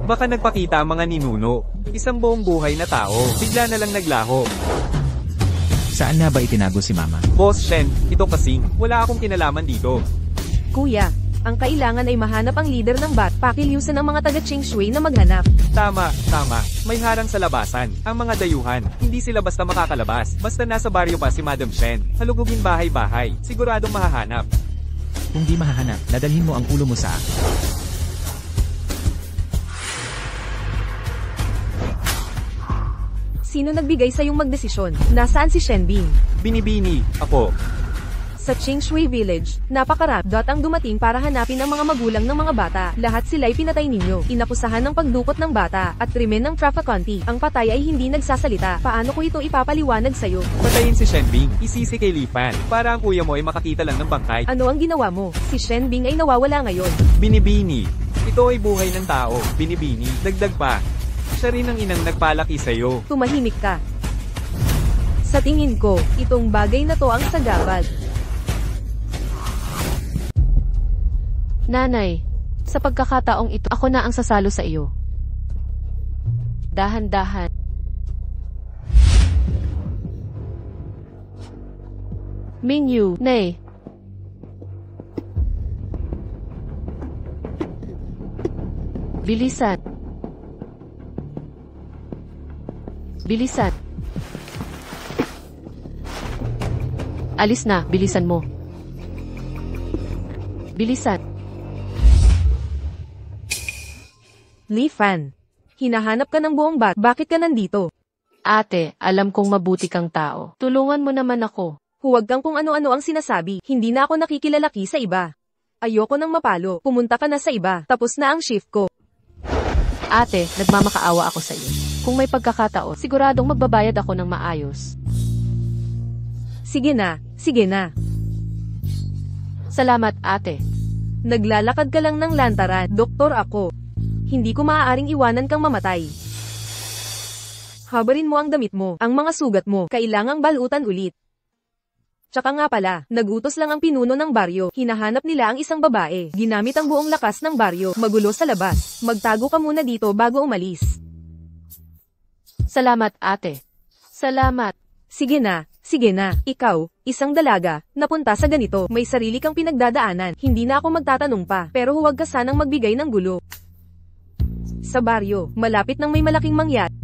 Baka nagpakita ang mga ninuno. Isang buong buhay na tao, bigla na lang naglaho. Saan nga ba itinago si mama? Boss Shen, ito kasing, wala akong kinalaman dito. Kuya, ang kailangan ay mahanap ang leader ng bat. Pakilyusan ang mga taga Chingshui na maghanap. Tama, tama. May harang sa labasan. Ang mga dayuhan, hindi sila basta makakalabas. Basta nasa baryo pa si Madam Shen. Halugugin bahay-bahay. Siguradong mahahanap. Kung di mahahanap, dadalhin mo ang ulo mo sa akin. Sino nagbigay sa iyong magdesisyon? Nasaan si Shenbing? Binibini, ako. Sa Chingshui Village, napakarap ang dumating para hanapin ang mga magulang ng mga bata. Lahat sila'y pinatay ninyo. Inakusahan ng pagdukot ng bata at krimen ng Traficante. Ang patay ay hindi nagsasalita. Paano ko ito ipapaliwanag sa'yo? Patayin si Shenbing, isisi kay Lifan. Para ang kuya mo ay makakita lang ng bangkay. Ano ang ginawa mo? Si Shenbing ay nawawala ngayon. Binibini. Ito ay buhay ng tao. Binibini. Dagdag pa. Siya rin ang inang nagpalaki sa'yo. Tumahimik ka. Sa tingin ko, itong bagay na to ang sagabal. Nanay, sa pagkakataong ito, ako na ang sasalo sa iyo. Dahan-dahan. Mingyu, Nay. Bilisan. Bilisan. Alis na, bilisan mo. Bilisan. Lifan, hinahanap ka ng buong bat. Bakit ka nandito? Ate, alam kong mabuti kang tao. Tulungan mo naman ako. Huwag kang kung ano-ano ang sinasabi. Hindi na ako nakikilalaki sa iba. Ayoko nang mapalo. Pumunta ka na sa iba. Tapos na ang shift ko. Ate, nagmamakaawa ako sa iyo. Kung may pagkakataon, siguradong magbabayad ako ng maayos. Sige na, sige na. Salamat, ate. Naglalakad ka lang ng lantaran. Doktor ako. Hindi ko maaaring iwanan kang mamatay. Habarin mo ang damit mo, ang mga sugat mo, kailangang balutan ulit. Tsaka nga pala, nagutos lang ang pinuno ng baryo. Hinahanap nila ang isang babae. Ginamit ang buong lakas ng baryo. Magulo sa labas. Magtago ka muna dito bago umalis. Salamat, ate. Salamat. Sige na. Ikaw, isang dalaga, napunta sa ganito. May sarili kang pinagdadaanan. Hindi na ako magtatanong pa. Pero huwag ka sanang magbigay ng gulo. Sa baryo, malapit nang may malaking mangyari.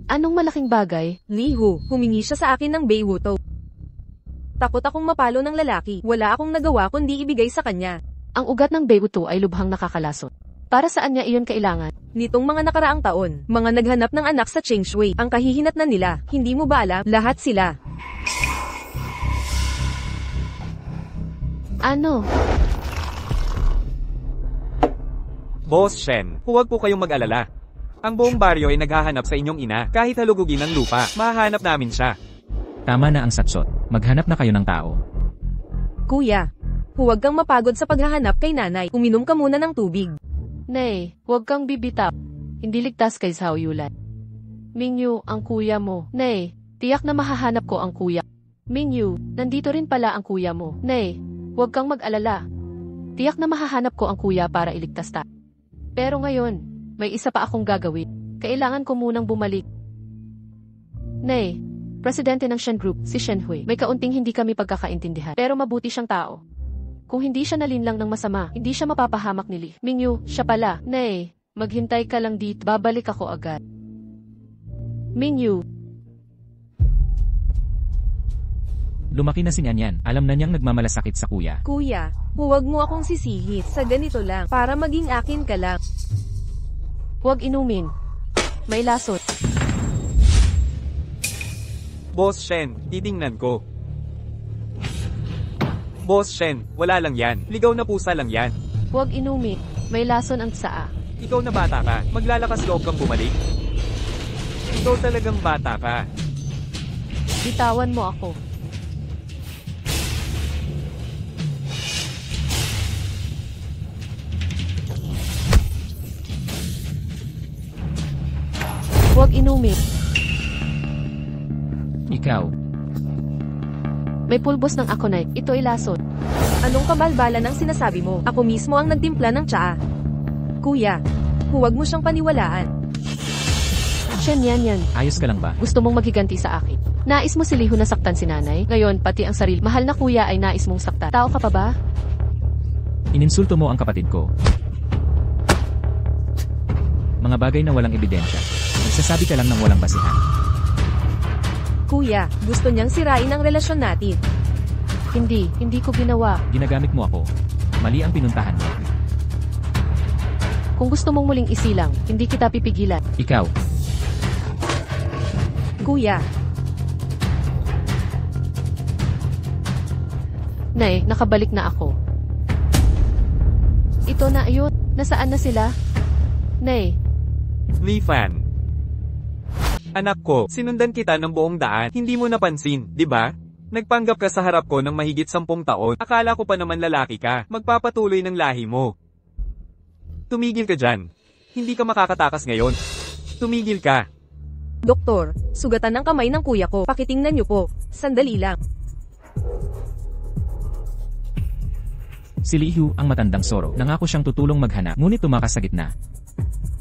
Anong malaking bagay? Lihu, humingi siya sa akin ng Beiwuto. Takot akong mapalo ng lalaki. Wala akong nagawa kundi ibigay sa kanya. Ang ugat ng Beiwuto ay lubhang nakakalasot. Para saan niya iyon kailangan? Nitong mga nakaraang taon, mga naghanap ng anak sa Chengshui. Ang kahihinatnan nila, hindi mo ba alam? Lahat sila. Ano? Boss Shen, huwag po kayong mag-alala. Ang buong baryo ay naghahanap sa inyong ina. Kahit halugugin ng lupa, mahahanap namin siya. Tama na ang satsot. Maghanap na kayo ng tao. Kuya, huwag kang mapagod sa paghahanap kay nanay. Uminom ka muna ng tubig. Nay, huwag kang bibitaw. Hindi ligtas kay Zhao Yulan. Mingyu, ang kuya mo. Nay, tiyak na mahahanap ko ang kuya. Mingyu, nandito rin pala ang kuya mo. Nay, huwag kang mag-alala. Tiyak na mahahanap ko ang kuya para iligtas ta. Pero ngayon, may isa pa akong gagawin. Kailangan ko munang bumalik. Nay, presidente ng Shen Group, si Shen Hui. May kaunting hindi kami pagkakaintindihan. Pero mabuti siyang tao. Kung hindi siya nalinlang ng masama, hindi siya mapapahamak ni Li. Mingyu, siya pala. Nay, maghintay ka lang dito. Babalik ako agad. Mingyu. Lumaki na si Nyanyan. Alam na niyang nagmamalasakit sa kuya. Kuya, huwag mo akong sisihit sa ganito lang para maging akin ka lang. Huwag inumin. May lasot. Boss Shen, titingnan ko. Boss Shen, wala lang yan. Ligaw na pusa lang yan. Huwag inumin. May lason ang tsaa. Ikaw na bata ka, maglalakas loob kang bumalik. Ikaw talagang bata ka. Bitawan mo ako. Huwag inumin. Ikaw. May pulbos ng akonite. Ito ay lason. Anong kabalbalan ang sinasabi mo? Ako mismo ang nagtimpla ng tsaa. Kuya, huwag mo siyang paniwalaan. Shen yan. Ayos ka lang ba? Gusto mong maghiganti sa akin. Nais mo si Lihu na saktan si nanay? Ngayon, pati ang sarili. Mahal na kuya ay nais mong saktan. Tao ka pa ba? Ininsulto mo ang kapatid ko. Mga bagay na walang ebidensya. Nagsasabi ka lang ng walang basihan. Kuya, gusto niyang sirain ang relasyon natin. Hindi ko ginawa. Ginagamit mo ako. Mali ang pinuntahan mo. Kung gusto mong muling isilang, hindi kita pipigilan. Ikaw. Kuya, Nay, nakabalik na ako. Ito na ayun. Nasaan na sila? Nay, Li Fan. Anak ko, sinundan kita ng buong daan. Hindi mo napansin, di ba? Nagpanggap ka sa harap ko ng mahigit 10 taon. Akala ko pa naman lalaki ka. Magpapatuloy ng lahi mo. Tumigil ka dyan. Hindi ka makakatakas ngayon. Tumigil ka. Doktor, sugatan ng kamay ng kuya ko. Pakitingnan niyo po. Sandali lang. Si Lihu, ang matandang Soro. Nangako siyang tutulong maghanap. Ngunit tumakas sa gitna.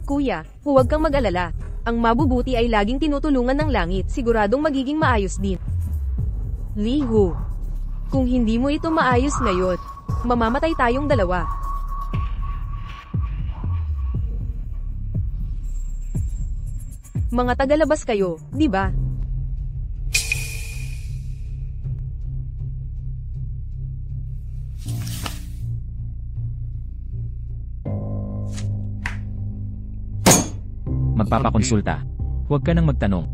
Kuya, huwag kang mag-alala. Ang mabubuti ay laging tinutulungan ng langit. Siguradong magiging maayos din. Lihu, kung hindi mo ito maayos ngayon, mamamatay tayong dalawa. Mga tagalabas kayo, di ba? Magpapakonsulta. Huwag ka nang magtanong.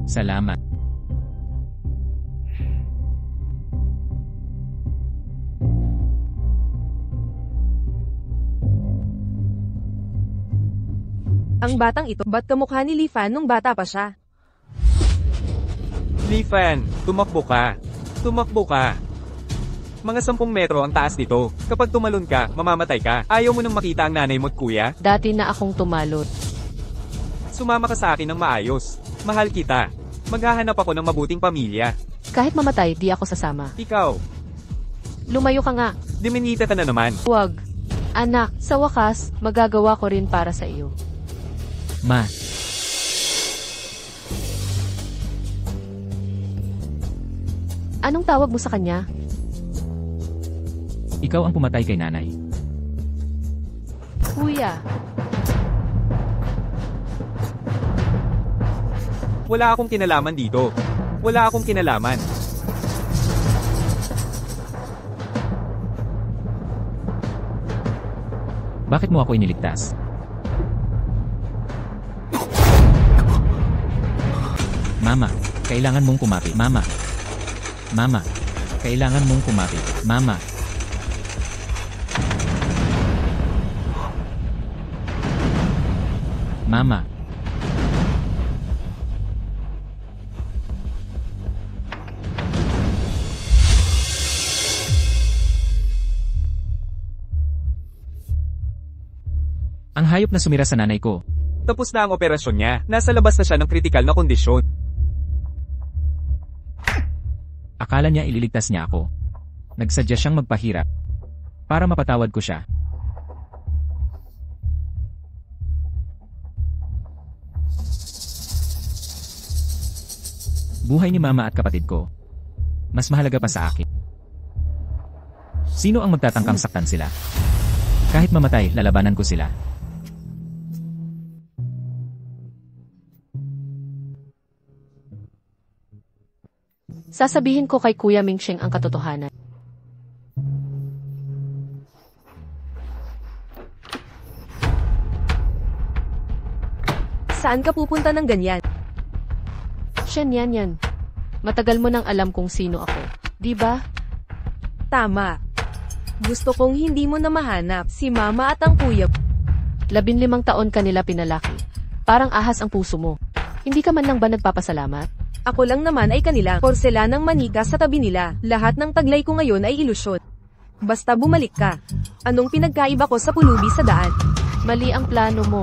Salamat. Ang batang ito, ba't kamukha ni Li Fan nung bata pa siya? Li Fan, tumakbo ka. Tumakbo ka. Mga 10 metro ang taas nito. Kapag tumalon ka, mamamatay ka. Ayaw mo nang makita ang nanay mo't kuya? Dati na akong tumalon. Sumama ka sa akin ng maayos. Mahal kita. Maghahanap ako ng mabuting pamilya. Kahit mamatay, di ako sasama. Ikaw, Lumayo ka nga. diminita ka na naman. Huwag. Anak, sa wakas, magagawa ko rin para sa iyo. Ma, Anong tawag mo sa kanya? ikaw ang pumatay kay nanay. Kuya. Wala akong kinalaman dito. Wala akong kinalaman. Bakit mo ako iniligtas? Mama, kailangan mong kumapit. Mama. Mama, kailangan mong kumapit. Mama. Mama. Ang hayop na sumira sa nanay ko. Tapos na ang operasyon niya. Nasa labas na siya ng kritikal na kondisyon. Akala niya ililigtas niya ako. Nagsadya siyang magpahirap. Para mapatawad ko siya. Buhay ni mama at kapatid ko. Mas mahalaga pa sa akin. Sino ang magtatangkang saktan sila? Kahit mamatay, lalabanan ko sila. Sasabihin ko kay Kuya Mingsheng ang katotohanan. Saan ka pupunta ng ganyan? Shen yan. Matagal mo nang alam kung sino ako. Di ba? Tama. Gusto kong hindi mo na mahanap si mama at ang kuya. 15 taon ka nila pinalaki. Parang ahas ang puso mo. Hindi ka man lang ba nagpapasalamat? Ako lang naman ay kanilang porselanang manika sa tabi nila. Lahat ng taglay ko ngayon ay ilusyon. Basta bumalik ka. Anong pinagkaiba ko sa pulubi sa daan? Mali ang plano mo.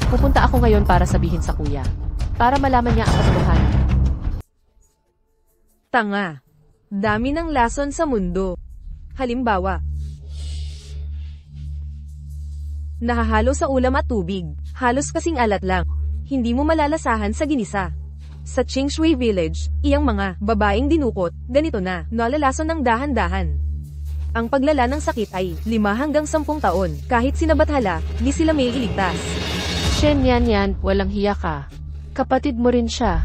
Pupunta ako ngayon para sabihin sa kuya. Para malaman niya ang katotohanan. Tanga. Dami ng lason sa mundo. Halimbawa, nahahalo sa ulam at tubig. Halos kasing alat lang. Hindi mo malalasahan sa ginisa. Sa Qingshui Village, iyang mga babaeng dinukot, ganito na, nalalason ng dahan-dahan. Ang paglala ng sakit ay 5 hanggang 10 taon. Kahit sinabathala, di sila may iligtas. Shen yan, walang hiya ka. Kapatid mo rin siya.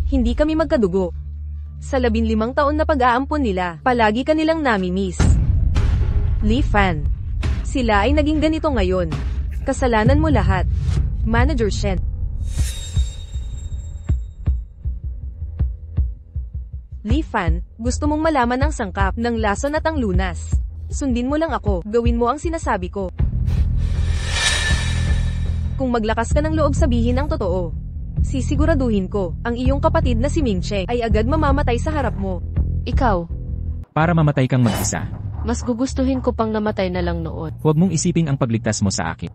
Hindi kami magkadugo. Sa 15 taon na pag-aampon nila, palagi kanilang nami-miss. Li Fan. Sila ay naging ganito ngayon. Kasalanan mo lahat. Manager Shen. Li Fan, gusto mong malaman ang sangkap ng lason at ang lunas. Sundin mo lang ako, gawin mo ang sinasabi ko. Kung maglakas ka ng loob sabihin ang totoo, sisiguraduhin ko, ang iyong kapatid na si Mingsheng ay agad mamamatay sa harap mo. Ikaw, Para mamatay kang mag-isa. mas gugustuhin ko pang namatay na lang noon. Huwag mong isiping ang pagligtas mo sa akin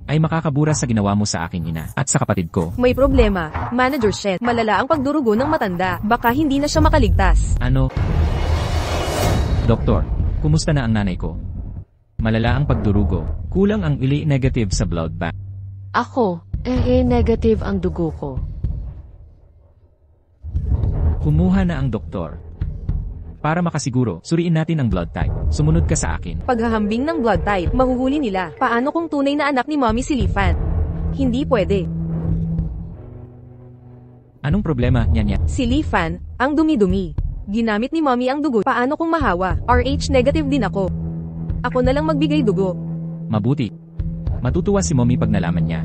ay makakabura sa ginawa mo sa akin ina at sa kapatid ko. May problema, Manager Shen. Malala ang pagdurugo ng matanda, baka hindi na siya makaligtas. Ano? Doktor, kumusta na ang nanay ko? Malala ang pagdurugo. Kulang ang ili negative sa blood bank. Ako, negative ang dugo ko. Kumuha na ang doktor. Para makasiguro, suriin natin ang blood type. Sumunod ka sa akin. Paghahambing ng blood type, mahuhuli nila. Paano kung tunay na anak ni Mommy si Li Fan? Hindi pwede. Anong problema, Nyanya? Si Li Fan, ang dumi-dumi. Ginamit ni Mommy ang dugo. Paano kung mahawa? RH negative din ako. Ako na lang magbigay dugo. Mabuti. Matutuwa si Mommy pag nalaman niya.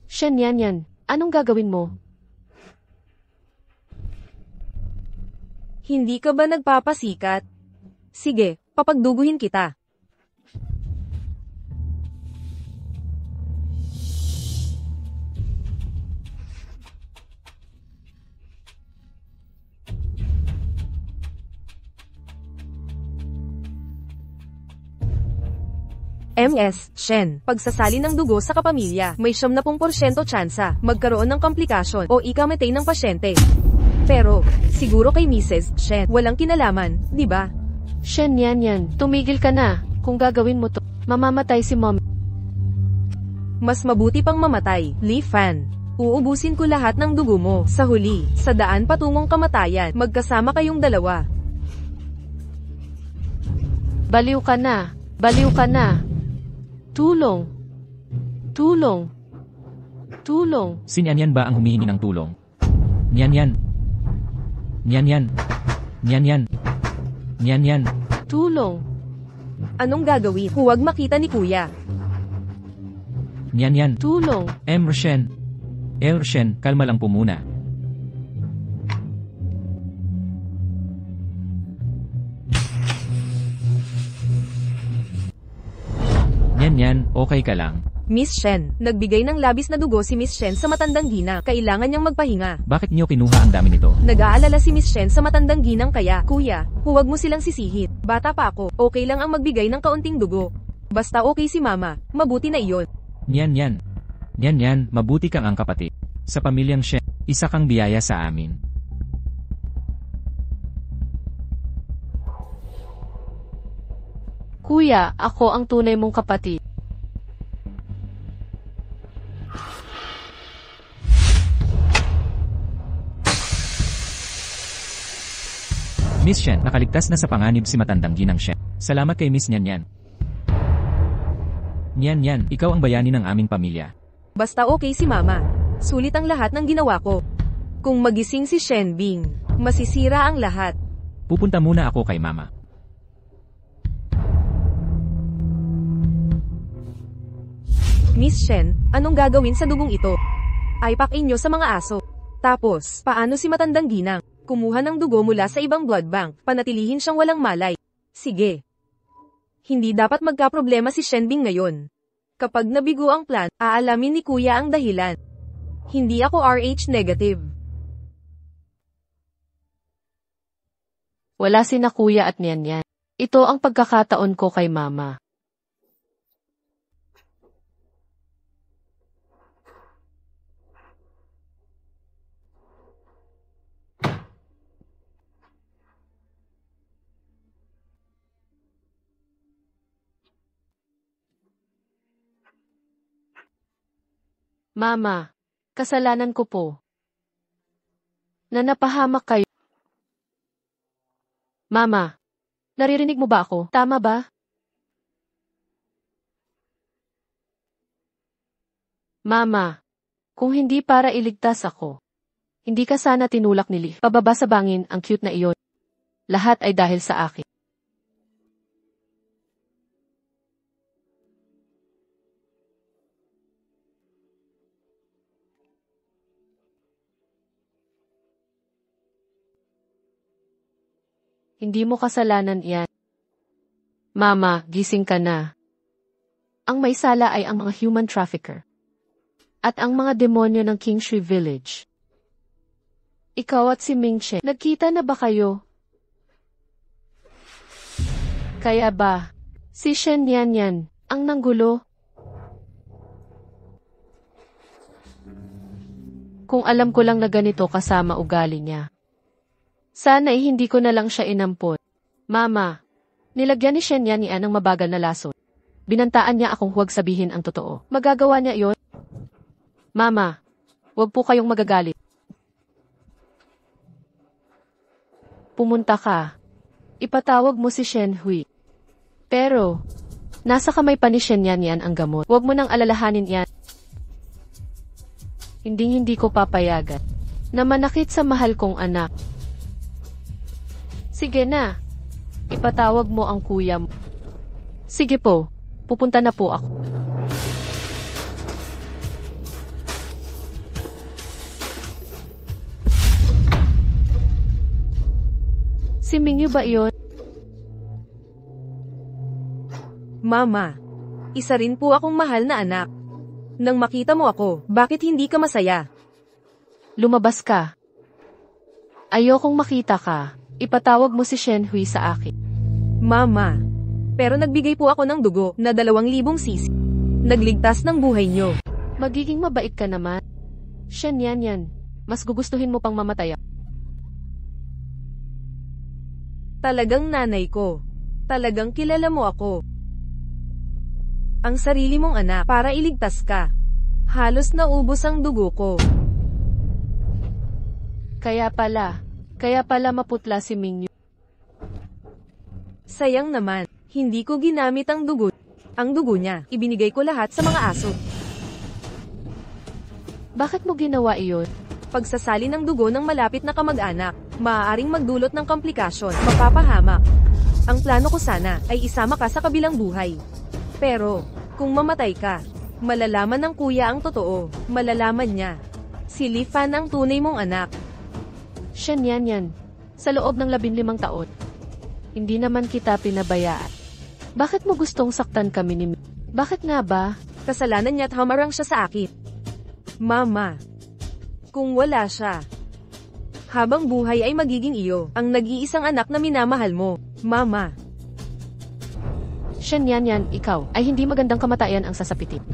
Shen yan. Anong gagawin mo? Hindi ka ba nagpapasikat? Sige, papagduguhin kita. MS, Shen, pagsasali ng dugo sa kapamilya, may 70% tsansa, magkaroon ng komplikasyon o ikamatay ng pasyente. Pero, siguro kay Mrs. Shen, walang kinalaman, di ba? Shen, yan. Tumigil ka na. Kung gagawin mo to, mamamatay si Mom. Mas mabuti pang mamatay, Li Fan. Uubusin ko lahat ng dugo mo. Sa huli, sa daan patungong kamatayan, magkasama kayong dalawa. Baliw ka na. Tulong. Si Nyan ba ang humihingi ng tulong? Nyan. Tulong. Anong gagawin? Huwag makita ni Kuya. Nyan. Tulong. Shen, kalma lang po muna. Nyan, okay ka lang. Miss Shen, nagbigay ng labis na dugo si Miss Shen sa matandang ginang. Kailangan niyang magpahinga. Bakit niyo kinuha ang dami nito? Nag-aalala si Miss Shen sa matandang ginang kaya, Kuya, huwag mo silang sisihin. Bata pa ako, okay lang ang magbigay ng kaunting dugo. Basta okay si Mama, mabuti na iyon. Nyan, mabuti kang ang kapatid. Sa pamilyang Shen, isa kang biyaya sa amin. Kuya, ako ang tunay mong kapatid. Miss Shen, nakaligtas na sa panganib si matandang ginang Shen. Salamat kay Miss Nyan. Nyan, ikaw ang bayani ng aming pamilya. Basta okay si Mama. Sulit ang lahat ng ginawa ko. Kung magising si Shen Bing, masisira ang lahat. Pupunta muna ako kay Mama. Miss Shen, anong gagawin sa dugong ito? Aipakin nyo sa mga aso. Tapos, paano si matandang ginang? Kumuha ng dugo mula sa ibang blood bank, panatilihin siyang walang malay. Sige. Hindi dapat magkaproblema si Shen Bing ngayon. Kapag nabigo ang plan, aalamin ni Kuya ang dahilan. Hindi ako RH negative. Wala sina Kuya at Nyan. Ito ang pagkakataon ko kay Mama. Mama, kasalanan ko po. Na napahamak kayo. Mama, naririnig mo ba ako? Tama ba? Mama, kung hindi para iligtas ako, hindi ka sana tinulak ni Lee. Pababa sa bangin, ang cute na iyon. Lahat ay dahil sa akin. Hindi mo kasalanan yan. Mama, gising ka na. Ang may sala ay ang mga human trafficker. At ang mga demonyo ng Kingshui Village. Ikaw at si Ming-che, nagkita na ba kayo? Kaya ba, si Shen Yan ang nanggulo? Kung alam ko lang na ganito kasama ugali niya. Sana ay hindi ko na lang siya inampon. Mama, nilagyan ni Shen Yan ng mabagal na lason. Binantaan niya akong huwag sabihin ang totoo. Magagawa niya iyon? Mama, huwag po kayong magagalit. Pumunta ka. Ipatawag mo si Shen Hui. Pero, nasa kamay pa ni Shen Yan ang gamot. Huwag mo nang alalahanin yan. Hindi ko papayagan na manakit sa mahal kong anak. Sige na. Ipatawag mo ang kuya mo. Sige po. Pupunta na po ako. Si Mingyu ba iyon? Mama, isa rin po akong mahal na anak. Nang makita mo ako, bakit hindi ka masaya? Lumabas ka. Ayokong makita ka. Ipatawag mo si Shen Hui sa akin. Mama, Pero nagbigay po ako ng dugo na 2,000 sisi. Nagligtas ng buhay nyo. Magiging mabait ka naman. Shen yan. Mas gugustuhin mo pang mamatay. Talagang nanay ko. Talagang kilala mo ako. Ang sarili mong anak para iligtas ka. Halos naubos ang dugo ko. Kaya pala maputla si Mingyu. Sayang naman, hindi ko ginamit ang dugo. Ang dugo niya, ibinigay ko lahat sa mga aso. Bakit mo ginawa iyon? Pagsasali ng dugo ng malapit na kamag-anak, maaaring magdulot ng komplikasyon, mapapahamak. Ang plano ko sana ay isama ka sa kabilang buhay. Pero, kung mamatay ka, malalaman ng kuya ang totoo, malalaman niya. Si Li Fan ang tunay mong anak. Shen yan. Sa loob ng 15 taon. Hindi naman kita pinabayaan. Bakit mo gustong saktan kami ni Ming? Bakit nga ba? Kasalanan niya at hamarang siya sa akin. Mama. Kung wala siya, habang buhay ay magiging iyo, ang nag-iisang anak na minamahal mo, Mama. Shen yan, ikaw, ay hindi magandang kamatayan ang sasapitin.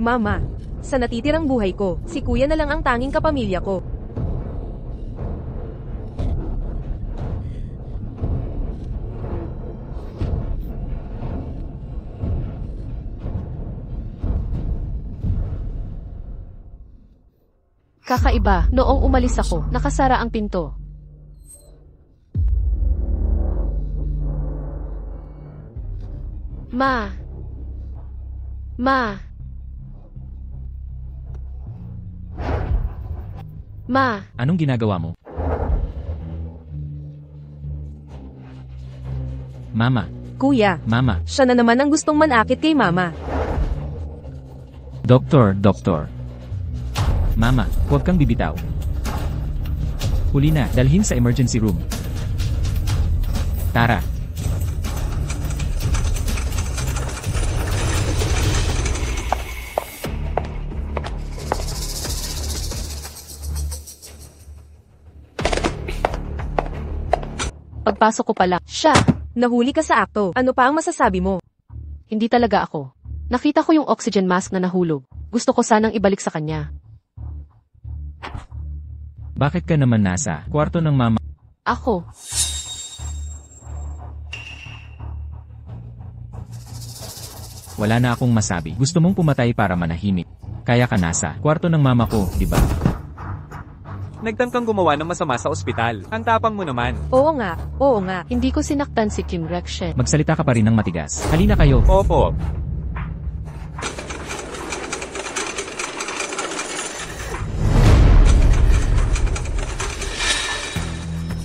Mama, sa natitirang buhay ko, si kuya na lang ang tanging kapamilya ko. Kakaiba, noong umalis ako, nakasara ang pinto. Ma. Anong ginagawa mo? Mama. Kuya, Mama. siya na naman ang gustong manakit kay Mama. Doktor. Mama, huwag kang bibitaw. Huli na, dalhin sa emergency room. Tara. Pagpasok ko pala, siya. Nahuli ka sa akto. Ano pa ang masasabi mo? Hindi talaga ako. Nakita ko yung oxygen mask na nahulog. Gusto ko sanang ibalik sa kanya. Bakit ka naman nasa kwarto ng mama? Ako. Wala na akong masabi. Gusto mong pumatay para manahimik. Kaya ka nasa kwarto ng mama ko, di ba? Nagtamkang gumawa ng masama sa ospital. Ang tapang mo naman. Oo nga. Hindi ko sinaktan si Kim Rek-shen. Magsalita ka pa rin ng matigas. Halina kayo. Opo.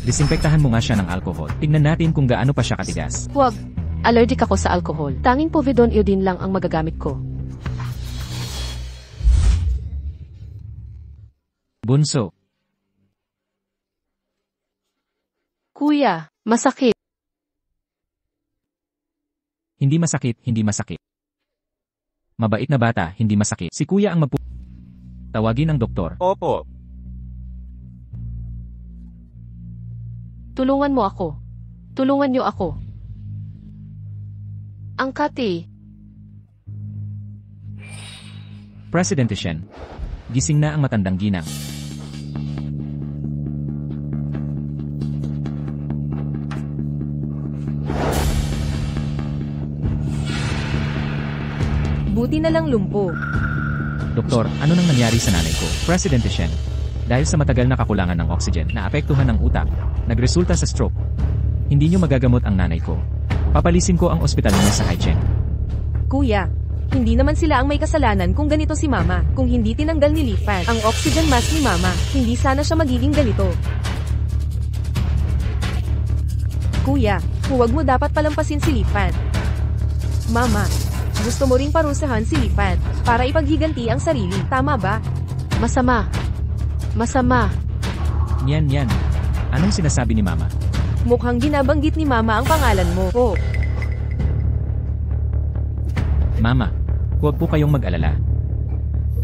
Disinfektahan mo nga siya ng alcohol. Tingnan natin kung gaano pa siya katigas. Huwag. Allergic ako sa alcohol. Tanging Povidone iodine lang ang magagamit ko. Bunso. Kuya, masakit. Hindi masakit. Mabait na bata, hindi masakit. Si kuya ang Tawagin ang doktor. Opo. Tulungan mo ako. Tulungan niyo ako. Ang kati. Presidente Shen. Gising na ang matandang ginang. Buti na lang lumpo. Doktor, ano nang nangyari sa nanay ko? Presidente Shen. Dahil sa matagal na kakulangan ng oxygen, naapektuhan ng utak, nagresulta sa stroke. Hindi nyo magagamot ang nanay ko. Papalisin ko ang ospital niya sa Haichen. Kuya, hindi naman sila ang may kasalanan kung ganito si Mama. Kung hindi tinanggal ni Li Fan ang oxygen mask ni Mama, hindi sana siya magiging ganito. Kuya, huwag mo dapat palampasin si Li Fan. Mama, gusto mo ring parusahan si Li Fan para ipaghiganti ang sarili, tama ba? Masama. Yan. Anong sinasabi ni Mama? Mukhang binabanggit ni Mama ang pangalan mo. Oh, Mama, huwag po kayong mag-alala.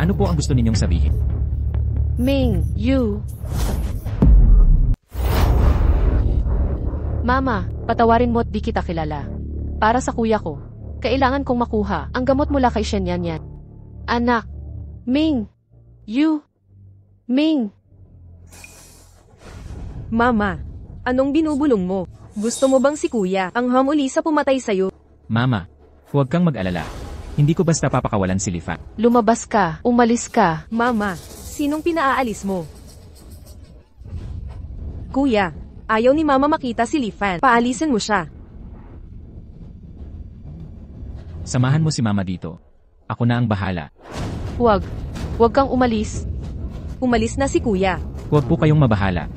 Ano po ang gusto ninyong sabihin? Ming, you. Mama, Patawarin mo't di kita kilala. Para sa kuya ko, kailangan kong makuha ang gamot mula kay Shen Yan. Anak. Ming. Ming. Mama, anong binubulong mo? Gusto mo bang si kuya ang hamuli sa pumatay sa'yo? Mama, huwag kang mag-alala. Hindi ko basta papakawalan si Li Fan. Lumabas ka. Umalis ka. Mama, sinong pinaaalis mo? Kuya, ayaw ni mama makita si Li Fan. Paalisin mo siya. Samahan mo si Mama dito. Ako na ang bahala. Huwag. Huwag kang umalis. Umalis na si kuya. Huwag po kayong mabahala.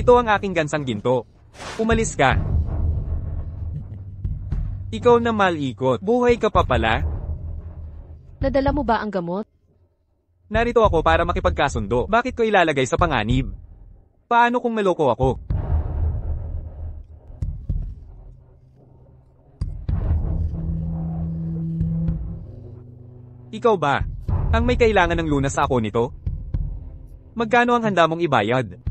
Ito ang aking gansang ginto. Umalis ka. Ikaw na malikot. Buhay ka pa pala? Nadala mo ba ang gamot? Narito ako para makipagkasundo. Bakit ko ilalagay sa panganib? Paano kung maloko ako? Ikaw ba? Ang may kailangan ng lunas sa ako nito? Magkano ang handa mong ibayad?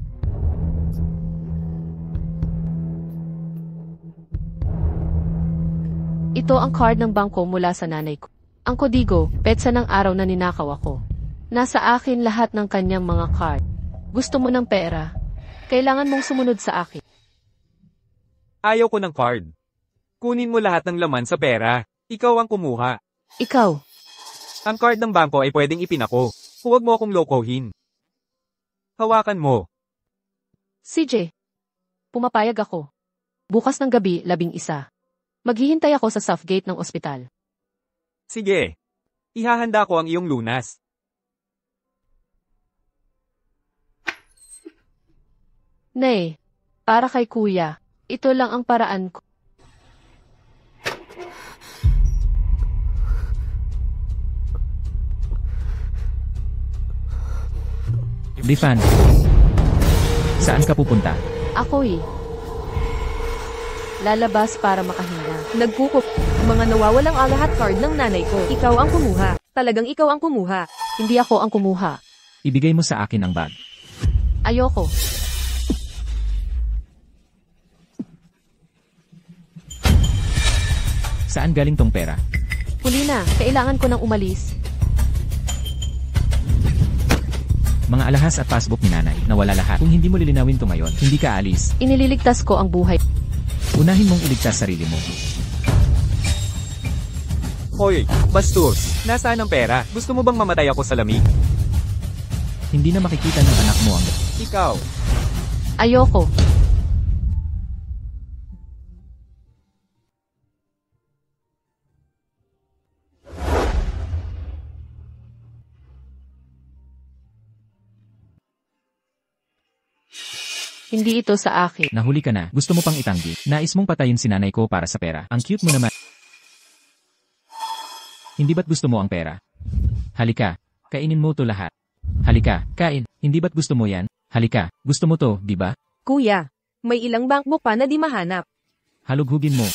Ito ang card ng bangko mula sa nanay ko. Ang kodigo, petsa ng araw na ninakaw ako. Nasa akin lahat ng kanyang mga card. Gusto mo ng pera? Kailangan mong sumunod sa akin. Ayaw ko ng card. Kunin mo lahat ng laman sa pera. Ikaw ang kumuha. Ikaw. Ang card ng bangko ay pwedeng ipinako. Huwag mo akong lokohin. Hawakan mo. CJ. Pumapayag ako. Bukas ng gabi, 11. Maghihintay ako sa south gate ng ospital. Sige. Ihahanda ko ang iyong lunas. Nay, para kay kuya, ito lang ang paraan ko. Li Fan, saan ka pupunta? Ako'y lalabas para makahinga. Nagkukup. Mga nawawalang alahat card ng nanay ko. Ikaw ang kumuha. Talagang ikaw ang kumuha. Hindi ako ang kumuha. Ibigay mo sa akin ang bag. Ayoko. Saan galing tong pera? Huli na, kailangan ko nang umalis. Mga alahas at passbook ni nanay, nawala lahat. Kung hindi mo lilinawin to ngayon, hindi ka alis. Inililigtas ko ang buhay. Unahin mong iligtas sarili mo. Hoy, bastos. Nasaan ang pera? Gusto mo bang mamatay ako sa lamig? Hindi na makikita ng anak mo ang... Ikaw. Ayoko. Hindi ito sa akin. Nahuli ka na, gusto mo pang itanggi. Nais mong patayin si nanay ko para sa pera. Ang cute mo naman. Hindi ba't gusto mo ang pera? Halika, kainin mo to lahat. Halika, kain. Hindi ba't gusto mo yan? Halika, gusto mo to, di ba? Kuya, may ilang bankbook pa na di mahanap. Halughugin mo.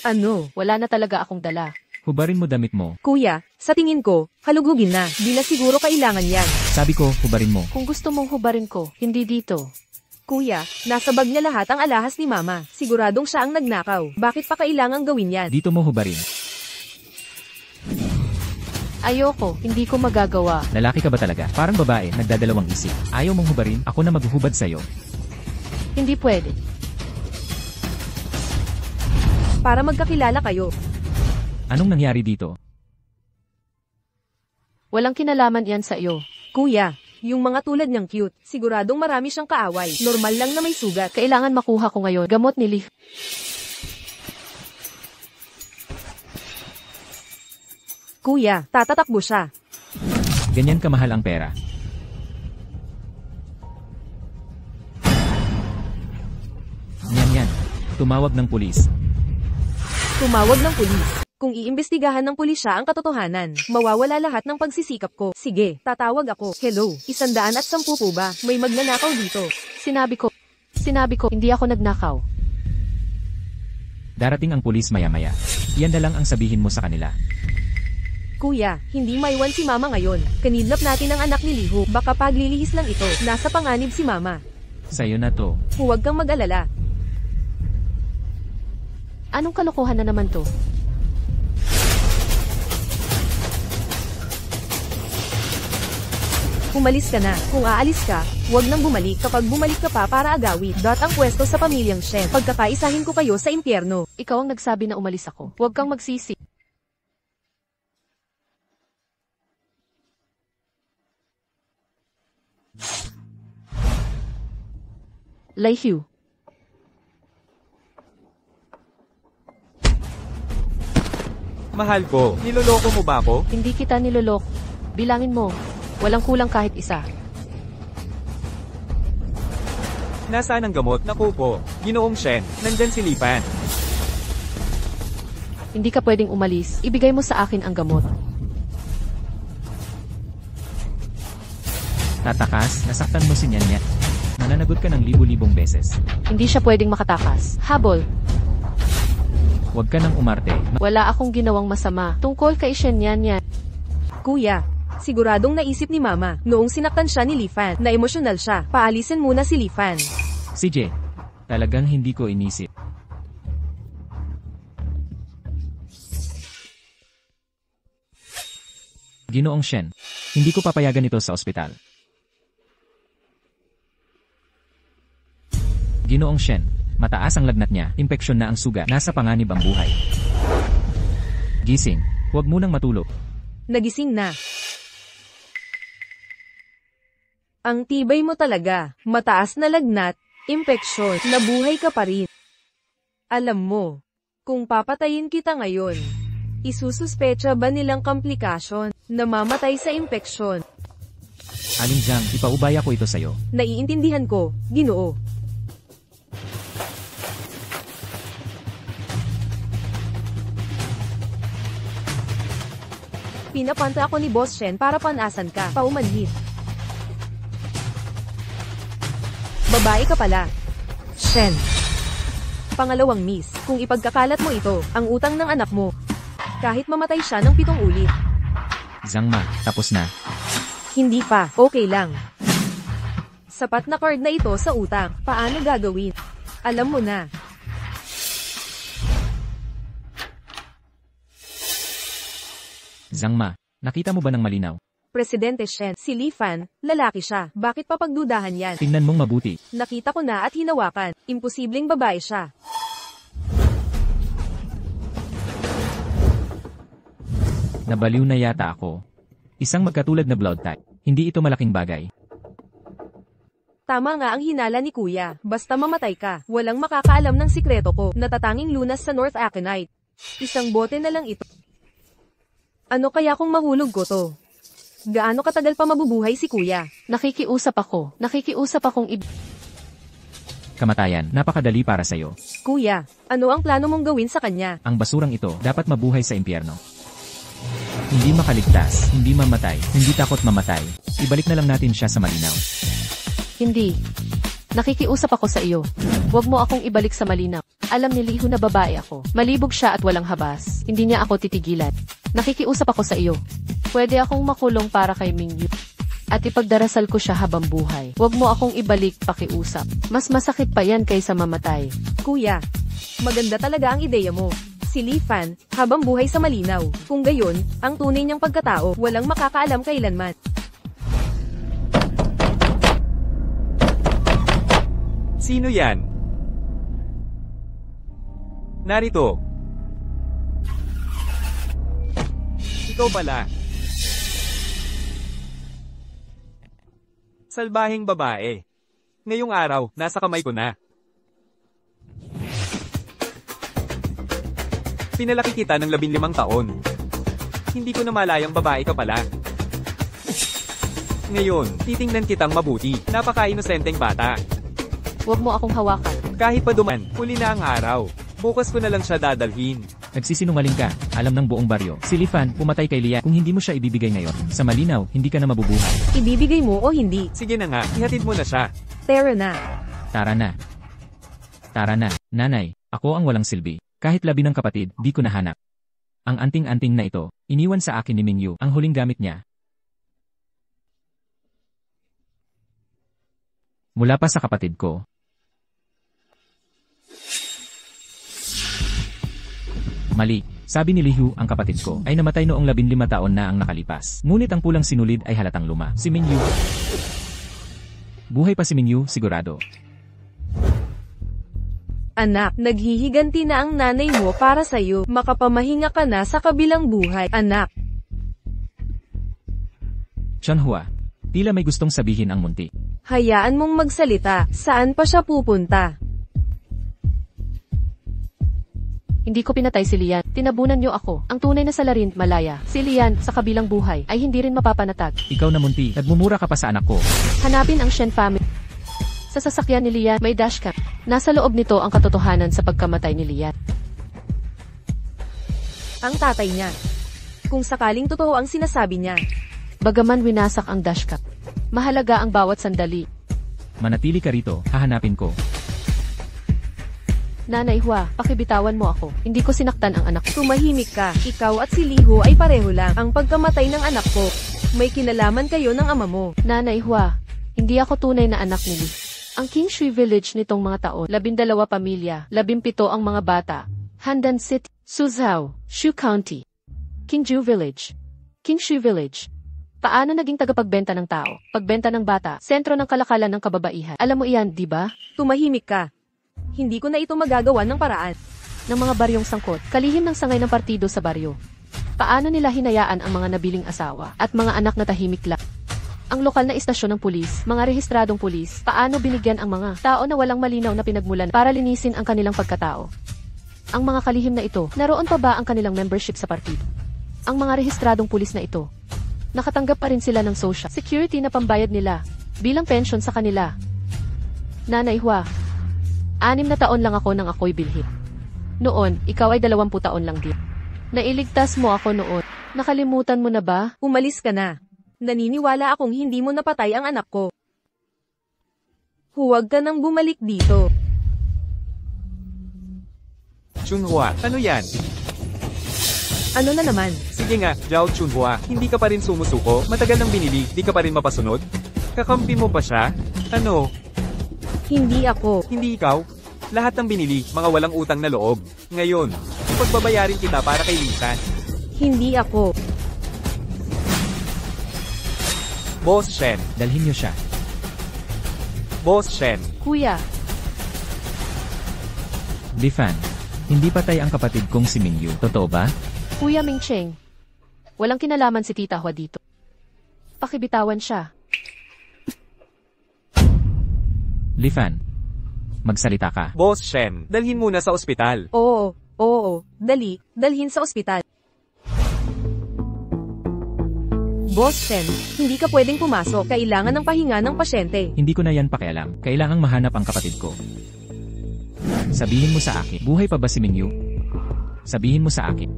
Ano? Wala na talaga akong dala. Hubarin mo damit mo. Kuya, sa tingin ko, halugugin na. Di na siguro kailangan yan. Sabi ko, hubarin mo. Kung gusto mong hubarin ko, hindi dito. Kuya, nasa bag niya lahat ang alahas ni mama. Siguradong siya ang nagnakaw. Bakit pa kailangang gawin yan? Dito mo hubarin. Ayoko, hindi ko magagawa. Lalaki ka ba talaga? Parang babae, nagdadalawang isip. Ayaw mong hubarin, ako na maghuhubad sa'yo. Hindi pwede. Para magkakilala kayo. Anong nangyari dito? Walang kinalaman yan sa iyo. Kuya, yung mga tulad niyang cute, siguradong marami siyang kaaway. Normal lang na may sugat. Kailangan makuha ko ngayon. Gamot ni Lee. Kuya, tatatakbo siya. Ganyan kamahal ang pera. Yan. Tumawag ng pulis. Tumawag ng pulis. Kung iimbestigahan ng pulisya ang katotohanan, mawawala lahat ng pagsisikap ko. Sige, tatawag ako. Hello, 110 po ba? May magnanakaw dito. Sinabi ko, hindi ako nagnakaw. Darating ang pulis maya-maya. Iyan na lang ang sabihin mo sa kanila. Kuya, hindi maiwan si Mama ngayon. Kanidnap natin ang anak ni Lihu. Baka paglilihis lang ito. Nasa panganib si Mama. Sa'yo na to. Huwag kang mag-alala. Anong kalokohan na naman to? Umalis ka na. Kung aalis ka, huwag nang bumalik. Kapag bumalik ka pa para agawin. Ang pwesto sa pamilyang Shen. Pagkakaisahin ko kayo sa impyerno. Ikaw ang nagsabi na umalis ako. Huwag kang magsisi. Lihu. Mahal ko, niloloko mo ba ako? Hindi kita nilolok. Bilangin mo. Walang kulang kahit isa. Nasaan ang gamot? Naku po. Ginoong Shen, nandyan si Li Fan. Hindi ka pwedeng umalis. Ibigay mo sa akin ang gamot. Tatakas, nasaktan mo si Nyanya. Mananagot ka ng libu-libong beses. Hindi siya pwedeng makatakas. Habol. Huwag ka nang umarte. Wala akong ginawang masama. Tungkol kay Shen yan. Kuya, siguradong naisip ni Mama, noong sinaktan siya ni Li Fan, na emosyonal siya. Paalisin muna si Li Fan. CJ, talagang hindi ko inisip. Ginoong Shen, hindi ko papayagan ito sa ospital. Ginoong Shen, mataas ang lagnat niya, impeksyon na ang sugat, nasa panganib ang buhay. Gising, huwag munang matulog. Nagising na. Ang tibay mo talaga, mataas na lagnat, impeksyon, nabuhay ka pa rin. Alam mo, kung papatayin kita ngayon, isususpecha ba nilang komplikasyon, namamatay sa impeksyon? Aling Zhang, ipaubaya ko ito sa'yo. Naiintindihan ko, Ginoo. Pinapanta ako ni Boss Shen para panasan ka, paumanhid. Babae ka pala. Shen. Pangalawang miss, kung ipagkakalat mo ito, ang utang ng anak mo. Kahit mamatay siya ng 7 ulit. Zhang Ma, tapos na. Hindi pa, okay lang. Sapat na card na ito sa utang, paano gagawin? Alam mo na. Zhang Ma, nakita mo ba ng malinaw? Presidente Shen, si Li Fan, lalaki siya. Bakit papagdudahan yan? Tingnan mong mabuti. Nakita ko na at hinawakan. Imposibleng babae siya. Nabaliw na yata ako. Isang magkatulad na blood type. Hindi ito malaking bagay. Tama nga ang hinala ni Kuya. Basta mamatay ka, walang makakaalam ng sikreto ko. Natatanging lunas sa North Aconite. Isang bote na lang ito. Ano kaya kung mahulog ko to? Gaano katagal pa mabubuhay si Kuya? Nakikiusap ako. Nakikiusap akong Kamatayan, napakadali para sa'yo. Kuya, ano ang plano mong gawin sa kanya? Ang basurang ito, dapat mabuhay sa impyerno. Hindi makaligtas, hindi mamatay, hindi takot mamatay. Ibalik na lang natin siya sa malinaw. Hindi. Nakikiusap ako sa iyo. Huwag mo akong ibalik sa malinaw. Alam ni Lihu na babae ako. Malibog siya at walang habas. Hindi niya ako titigilan. Nakikiusap ako sa iyo. Pwede akong makulong para kay Mingyu. At ipagdarasal ko siya habang buhay. Huwag mo akong ibalik pakiusap. Mas masakit pa yan kaysa mamatay. Kuya, maganda talaga ang ideya mo. Si Li Fan, habang buhay sa malinaw. Kung gayon, ang tunay niyang pagkatao, walang makakaalam kailanman. Sino yan? Narito. Ikaw pala. Salbahing babae. Ngayong araw, nasa kamay ko na. Pinalaki kita ng 15 taon. Hindi ko na malayang babae ka pala. Ngayon, titingnan kitang mabuti. Napaka-inosenteng bata. Huwag mo akong hawakan. Kahit pa duman, huli na ang araw. Bukas ko na lang siya dadalhin. Nagsisinungaling ka, alam ng buong baryo. Si Li Fan, pumatay kay Lia. Kung hindi mo siya ibibigay ngayon, sa malinaw, hindi ka na mabubuhay. Ibibigay mo o hindi? Sige na nga, ihatid mo na siya. Tara na. Tara na. Tara na, nanay, ako ang walang silbi. Kahit labi ng kapatid, di ko nahanap. Ang anting-anting na ito, iniwan sa akin ni Mingyu, ang huling gamit niya. Mula pa sa kapatid ko. Mali. Sabi ni Lihu, ang kapatid ko, ay namatay noong 15 taon na ang nakalipas. Ngunit ang pulang sinulid ay halatang luma. Si Mingyu. Buhay pa si Mingyu, sigurado. Anak, naghihiganti na ang nanay mo para sa'yo. Makapamahinga ka na sa kabilang buhay, anak. Chunhua. Tila may gustong sabihin ang munti. Hayaan mong magsalita. Saan pa siya pupunta? Hindi ko pinatay si Lian. Tinabunan niyo ako. Ang tunay na salarin, malaya. Si Lian, sa kabilang buhay, ay hindi rin mapapanatag. Ikaw na munti, nagmumura ka pa sa anak ko. Hanapin ang Shen family. Sa sasakyan ni Lian, may dashcam. Nasa loob nito ang katotohanan sa pagkamatay ni Lian. Ang tatay niya. Kung sakaling totoo ang sinasabi niya. Bagaman winasak ang dashcam. Mahalaga ang bawat sandali. Manatili ka rito, hahanapin ko. Nanay Hua, pakibitawan mo ako. Hindi ko sinaktan ang anak ko. Tumahimik ka. Ikaw at si Liho ay pareho lang. Ang pagkamatay ng anak ko. May kinalaman kayo ng ama mo. Nanay Hua, hindi ako tunay na anak ni Li. Ang Qingshui Village nitong mga taon, 12 pamilya, 17 ang mga bata. Handan City, Suzhou, Shu County. Qingju Village. Qingshui Village. Paano naging tagapagbenta ng tao? Pagbenta ng bata, sentro ng kalakalan ng kababaihan. Alam mo iyan, di ba? Tumahimik ka. Hindi ko na ito magagawa ng paraan. Ng mga baryong sangkot, kalihim ng sangay ng partido sa baryo. Paano nila hinayaan ang mga nabiling asawa at mga anak na tahimik lang? Ang lokal na istasyon ng pulis, mga rehistradong pulis, paano binigyan ang mga tao na walang malinaw na pinagmulan para linisin ang kanilang pagkatao? Ang mga kalihim na ito, naroon pa ba ang kanilang membership sa partido? Ang mga rehistradong pulis na ito, nakatanggap pa rin sila ng social security na pambayad nila bilang pensyon sa kanila. Nanay Hua, 6 na taon lang ako nang ako'y bilhin. Noon, ikaw ay 20 taon lang din. Nailigtas mo ako noon. Nakalimutan mo na ba? Umalis ka na. Naniniwala akong hindi mo napatay ang anak ko. Huwag ka nang bumalik dito. Chunhua, ano yan? Ano na naman? Sige nga, Zhao Chunhua, hindi ka pa rin sumusuko, matagal nang binili, di ka pa rin mapasunod? Kakampi mo pa siya? Ano? Hindi ako. Hindi ikaw? Lahat ng binili, mga walang utang na loob. Ngayon, ipagbabayarin kita para kay Lisa. Hindi ako. Boss Shen. Dalhin niyo siya. Boss Shen. Kuya, Lifan. Hindi patay ang kapatid kong si Mingyu. Totoo ba? Kuya Mingcheng. Walang kinalaman si Tita Hua dito. Pakibitawan siya. Lifan. Magsalita ka. Boss Shen, dalhin muna sa ospital. Oo. Dalhin sa ospital. Boss Shen, hindi ka pwedeng pumasok. Kailangan ng pahinga ng pasyente. Hindi ko na yan pakialam. Kailangang mahanap ang kapatid ko. Sabihin mo sa akin, buhay pa ba si Mingyu? Sabihin mo sa akin.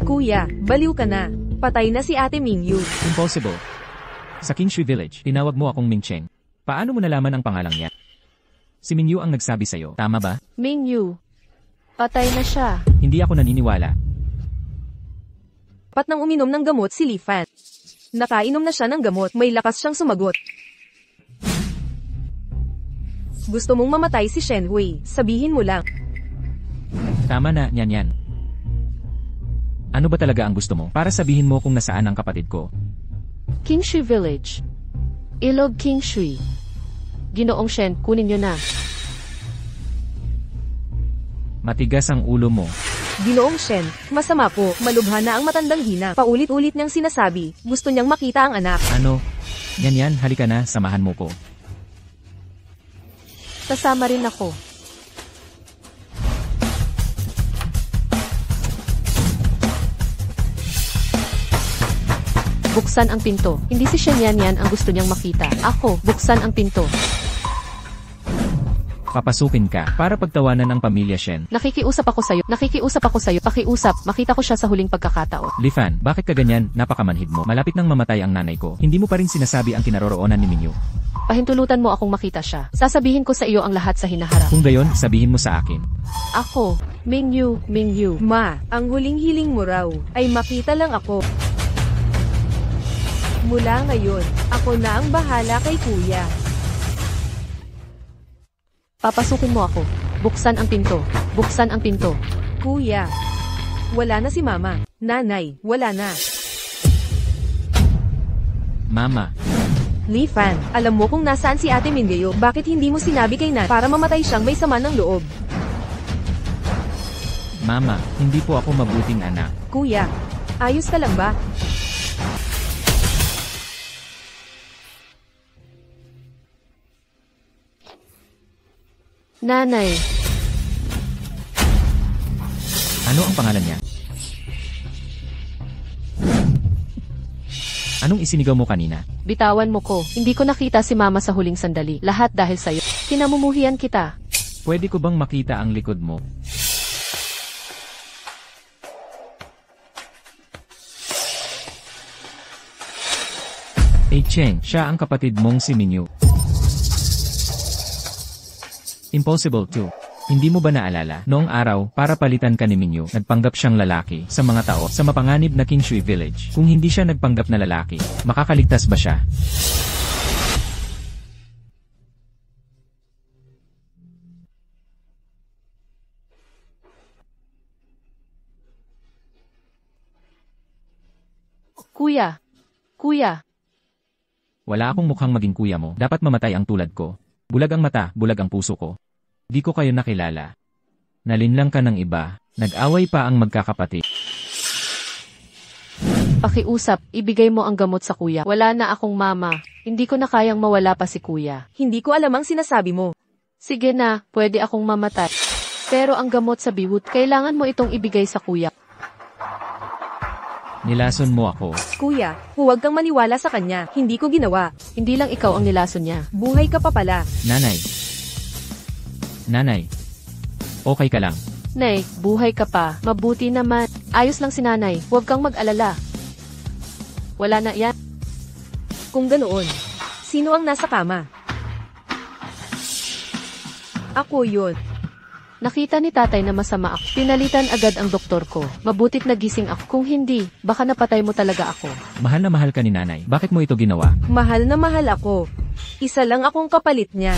Kuya, baliw ka na. Patay na si Ate Mingyu. Impossible. Sa Qingshui Village, tinawag mo akong Mingcheng. Paano mo nalaman ang pangalang niya? Si Mingyu ang nagsabi sa'yo, tama ba? Mingyu. Patay na siya. Hindi ako naniniwala. Pat nang uminom ng gamot si Li Fan. Nakainom na siya ng gamot, may lakas siyang sumagot. Gusto mong mamatay si Shen Hui, sabihin mo lang. Tama na, yan. Ano ba talaga ang gusto mo? Para sabihin mo kung nasaan ang kapatid ko. Qingshui Village. Ilog Qingshui. Ginoong Shen, kunin niyo na. Matigas ang ulo mo. Ginoong Shen, masama po, malubha na ang matandang hina. Paulit-ulit niyang sinasabi, gusto niyang makita ang anak. Ano? Yan, halika na, samahan mo ko. Kasama rin ako. Buksan ang pinto. Hindi si Shen Yan ang gusto niyang makita. Ako, buksan ang pinto. Papasukin ka, para pagtawanan ang pamilya Shen. Nakikiusap ako sa'yo. Pakiusap. Makita ko siya sa huling pagkakataon. Lifan, bakit ka ganyan? Napakamanhid mo. Malapit nang mamatay ang nanay ko. Hindi mo pa rin sinasabi ang kinaroroonan ni Mingyu. pahintulutan mo akong makita siya. Sasabihin ko sa iyo ang lahat sa hinaharap. Kung gayon, sabihin mo sa akin. Ako, Mingyu. Ma, ang huling hiling mo raw ay makita lang ako. Mula ngayon, ako na ang bahala kay kuya. Papasukin mo ako. Buksan ang pinto. Buksan ang pinto. Kuya, wala na si mama. Nanay, wala na. Mama, Lee Fan, alam mo kung nasaan si Ate Mingayo, bakit hindi mo sinabi kay Nat para mamatay siyang may sama ng loob? Mama, hindi po ako mabuting anak. Kuya, ayos ka lang ba? Nanay, Ano ang pangalan niya? Anong isinigaw mo kanina? bitawan mo ko. Hindi ko nakita si mama sa huling sandali. Lahat dahil sa'yo. Kinamumuhian kita. Pwede ko bang makita ang likod mo? Cheng, siya ang kapatid mong si Minyu. Impossible to. Hindi mo ba naalala, noong araw, para palitan ka ni Minyu, nagpanggap siyang lalaki sa mga tao sa mapanganib na Kingshui Village. Kung hindi siya nagpanggap na lalaki, makakaligtas ba siya? Kuya, Wala akong mukhang maging kuya mo. Dapat mamatay ang tulad ko. Bulag ang mata, bulag ang puso ko. Di ko kayo nakilala. Nalinlang ka ng iba. Nag-away pa ang magkakapatid. pakiusap, ibigay mo ang gamot sa kuya. Wala na akong mama. Hindi ko na kayang mawala pa si kuya. Hindi ko alam ang sinasabi mo. Sige na, pwede akong mamatay. Pero ang gamot sa biwut, kailangan mo itong ibigay sa kuya. Nilason mo ako. Kuya, huwag kang maniwala sa kanya. Hindi ko ginawa. Hindi lang ikaw ang nilason niya. Buhay ka pa pala. Nanay. Nanay. Okay ka lang. Nay, buhay ka pa. Mabuti naman. Ayos lang si nanay. Huwag kang mag-alala. Wala na yan. Kung ganoon, sino ang nasa kama? Ako yun. Nakita ni tatay na masama ako. Pinalitan agad ang doktor ko. Mabutit nagising ako. Kung hindi, baka napatay mo talaga ako. Mahal na mahal ka ni nanay. Bakit mo ito ginawa? Mahal na mahal ako. Isa lang akong kapalit niya.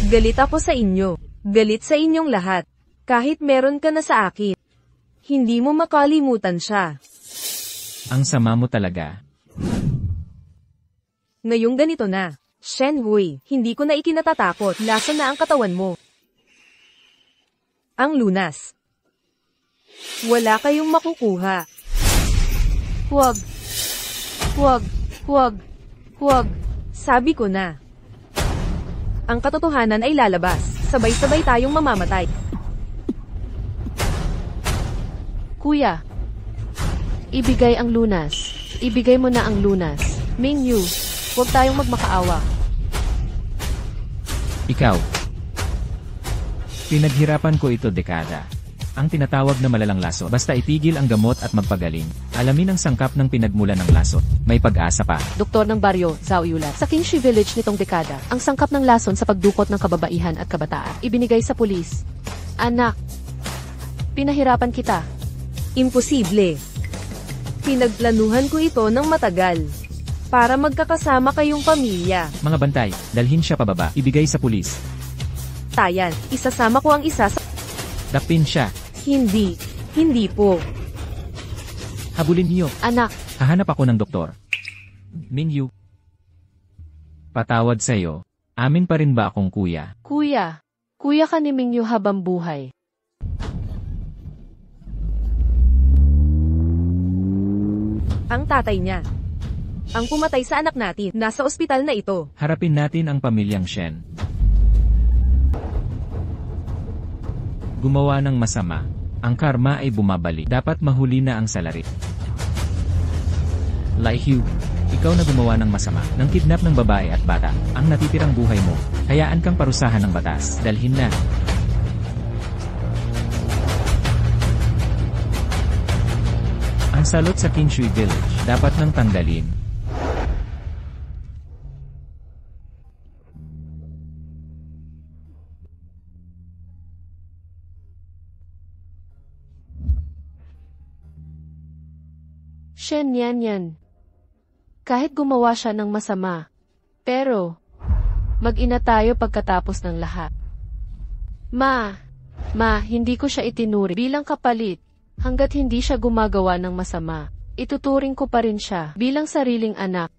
Galit ako sa inyo. Galit sa inyong lahat. Kahit meron ka na sa akin. Hindi mo makalimutan siya. Ang sama mo talaga. Ngayong ganito na. Shen Hui, hindi ko na ikinatatakot. Lasa na ang katawan mo. Ang lunas. Wala kayong makukuha. Huwag. Huwag. Huwag. Huwag. Sabi ko na. Ang katotohanan ay lalabas. Sabay-sabay tayong mamamatay. Kuya. Ibigay ang lunas. Ibigay mo na ang lunas. Mingyu, huwag tayong magmakaawa. Ikaw. Pinaghirapan ko ito dekada. Ang tinatawag na malalang laso. Basta itigil ang gamot at magpagaling. Alamin ang sangkap ng pinagmulan ng laso. May pag-asa pa. Doktor ng baryo, Zhao Yulat. Sa Kingshui Village nitong dekada, ang sangkap ng lason sa pagdukot ng kababaihan at kabataan, ibinigay sa pulis. Anak, pinahirapan kita. Imposible. Pinagplanuhan ko ito ng matagal. Para magkakasama kayong pamilya. Mga bantay, dalhin siya pababa. Ibigay sa pulis. Tayan, isasama ko ang isa sa... Dakpin siya. Hindi. Hindi po. Habulin niyo. Anak, Hahanap ako ng doktor. Mingyu. Patawad sa'yo. Amin pa rin ba akong kuya? kuya. Kuya ka ni Mingyu habang buhay. Ang tatay niya. Ang pumatay sa anak natin. Nasa ospital na ito. Harapin natin ang pamilyang Shen. Gumawa ng masama. Ang karma ay bumabalik. Dapat mahuli na ang salari. Lai Hu, ikaw na gumawa ng masama, ng kidnap ng babae at bata. Ang natitirang buhay mo, hayaan kang parusahan ng batas. Dalhin na. Ang salot sa Kingshui Village, dapat nang tanggalin. Shen yan. Kahit gumawa siya ng masama. Pero, mag-ina tayo pagkatapos ng lahat. Ma, hindi ko siya itinuri bilang kapalit. Hanggat hindi siya gumagawa ng masama, ituturing ko pa rin siya bilang sariling anak.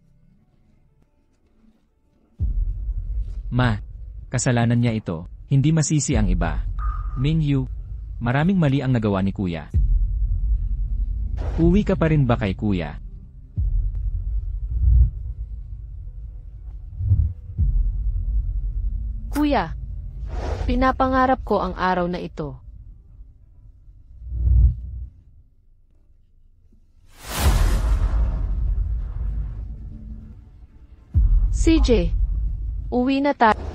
Ma, kasalanan niya ito. Hindi masisi ang iba. Mingyu, maraming mali ang nagawa ni Kuya. Uwi ka pa rin ba kay Kuya? Kuya, pinapangarap ko ang araw na ito. CJ, uwi na tayo.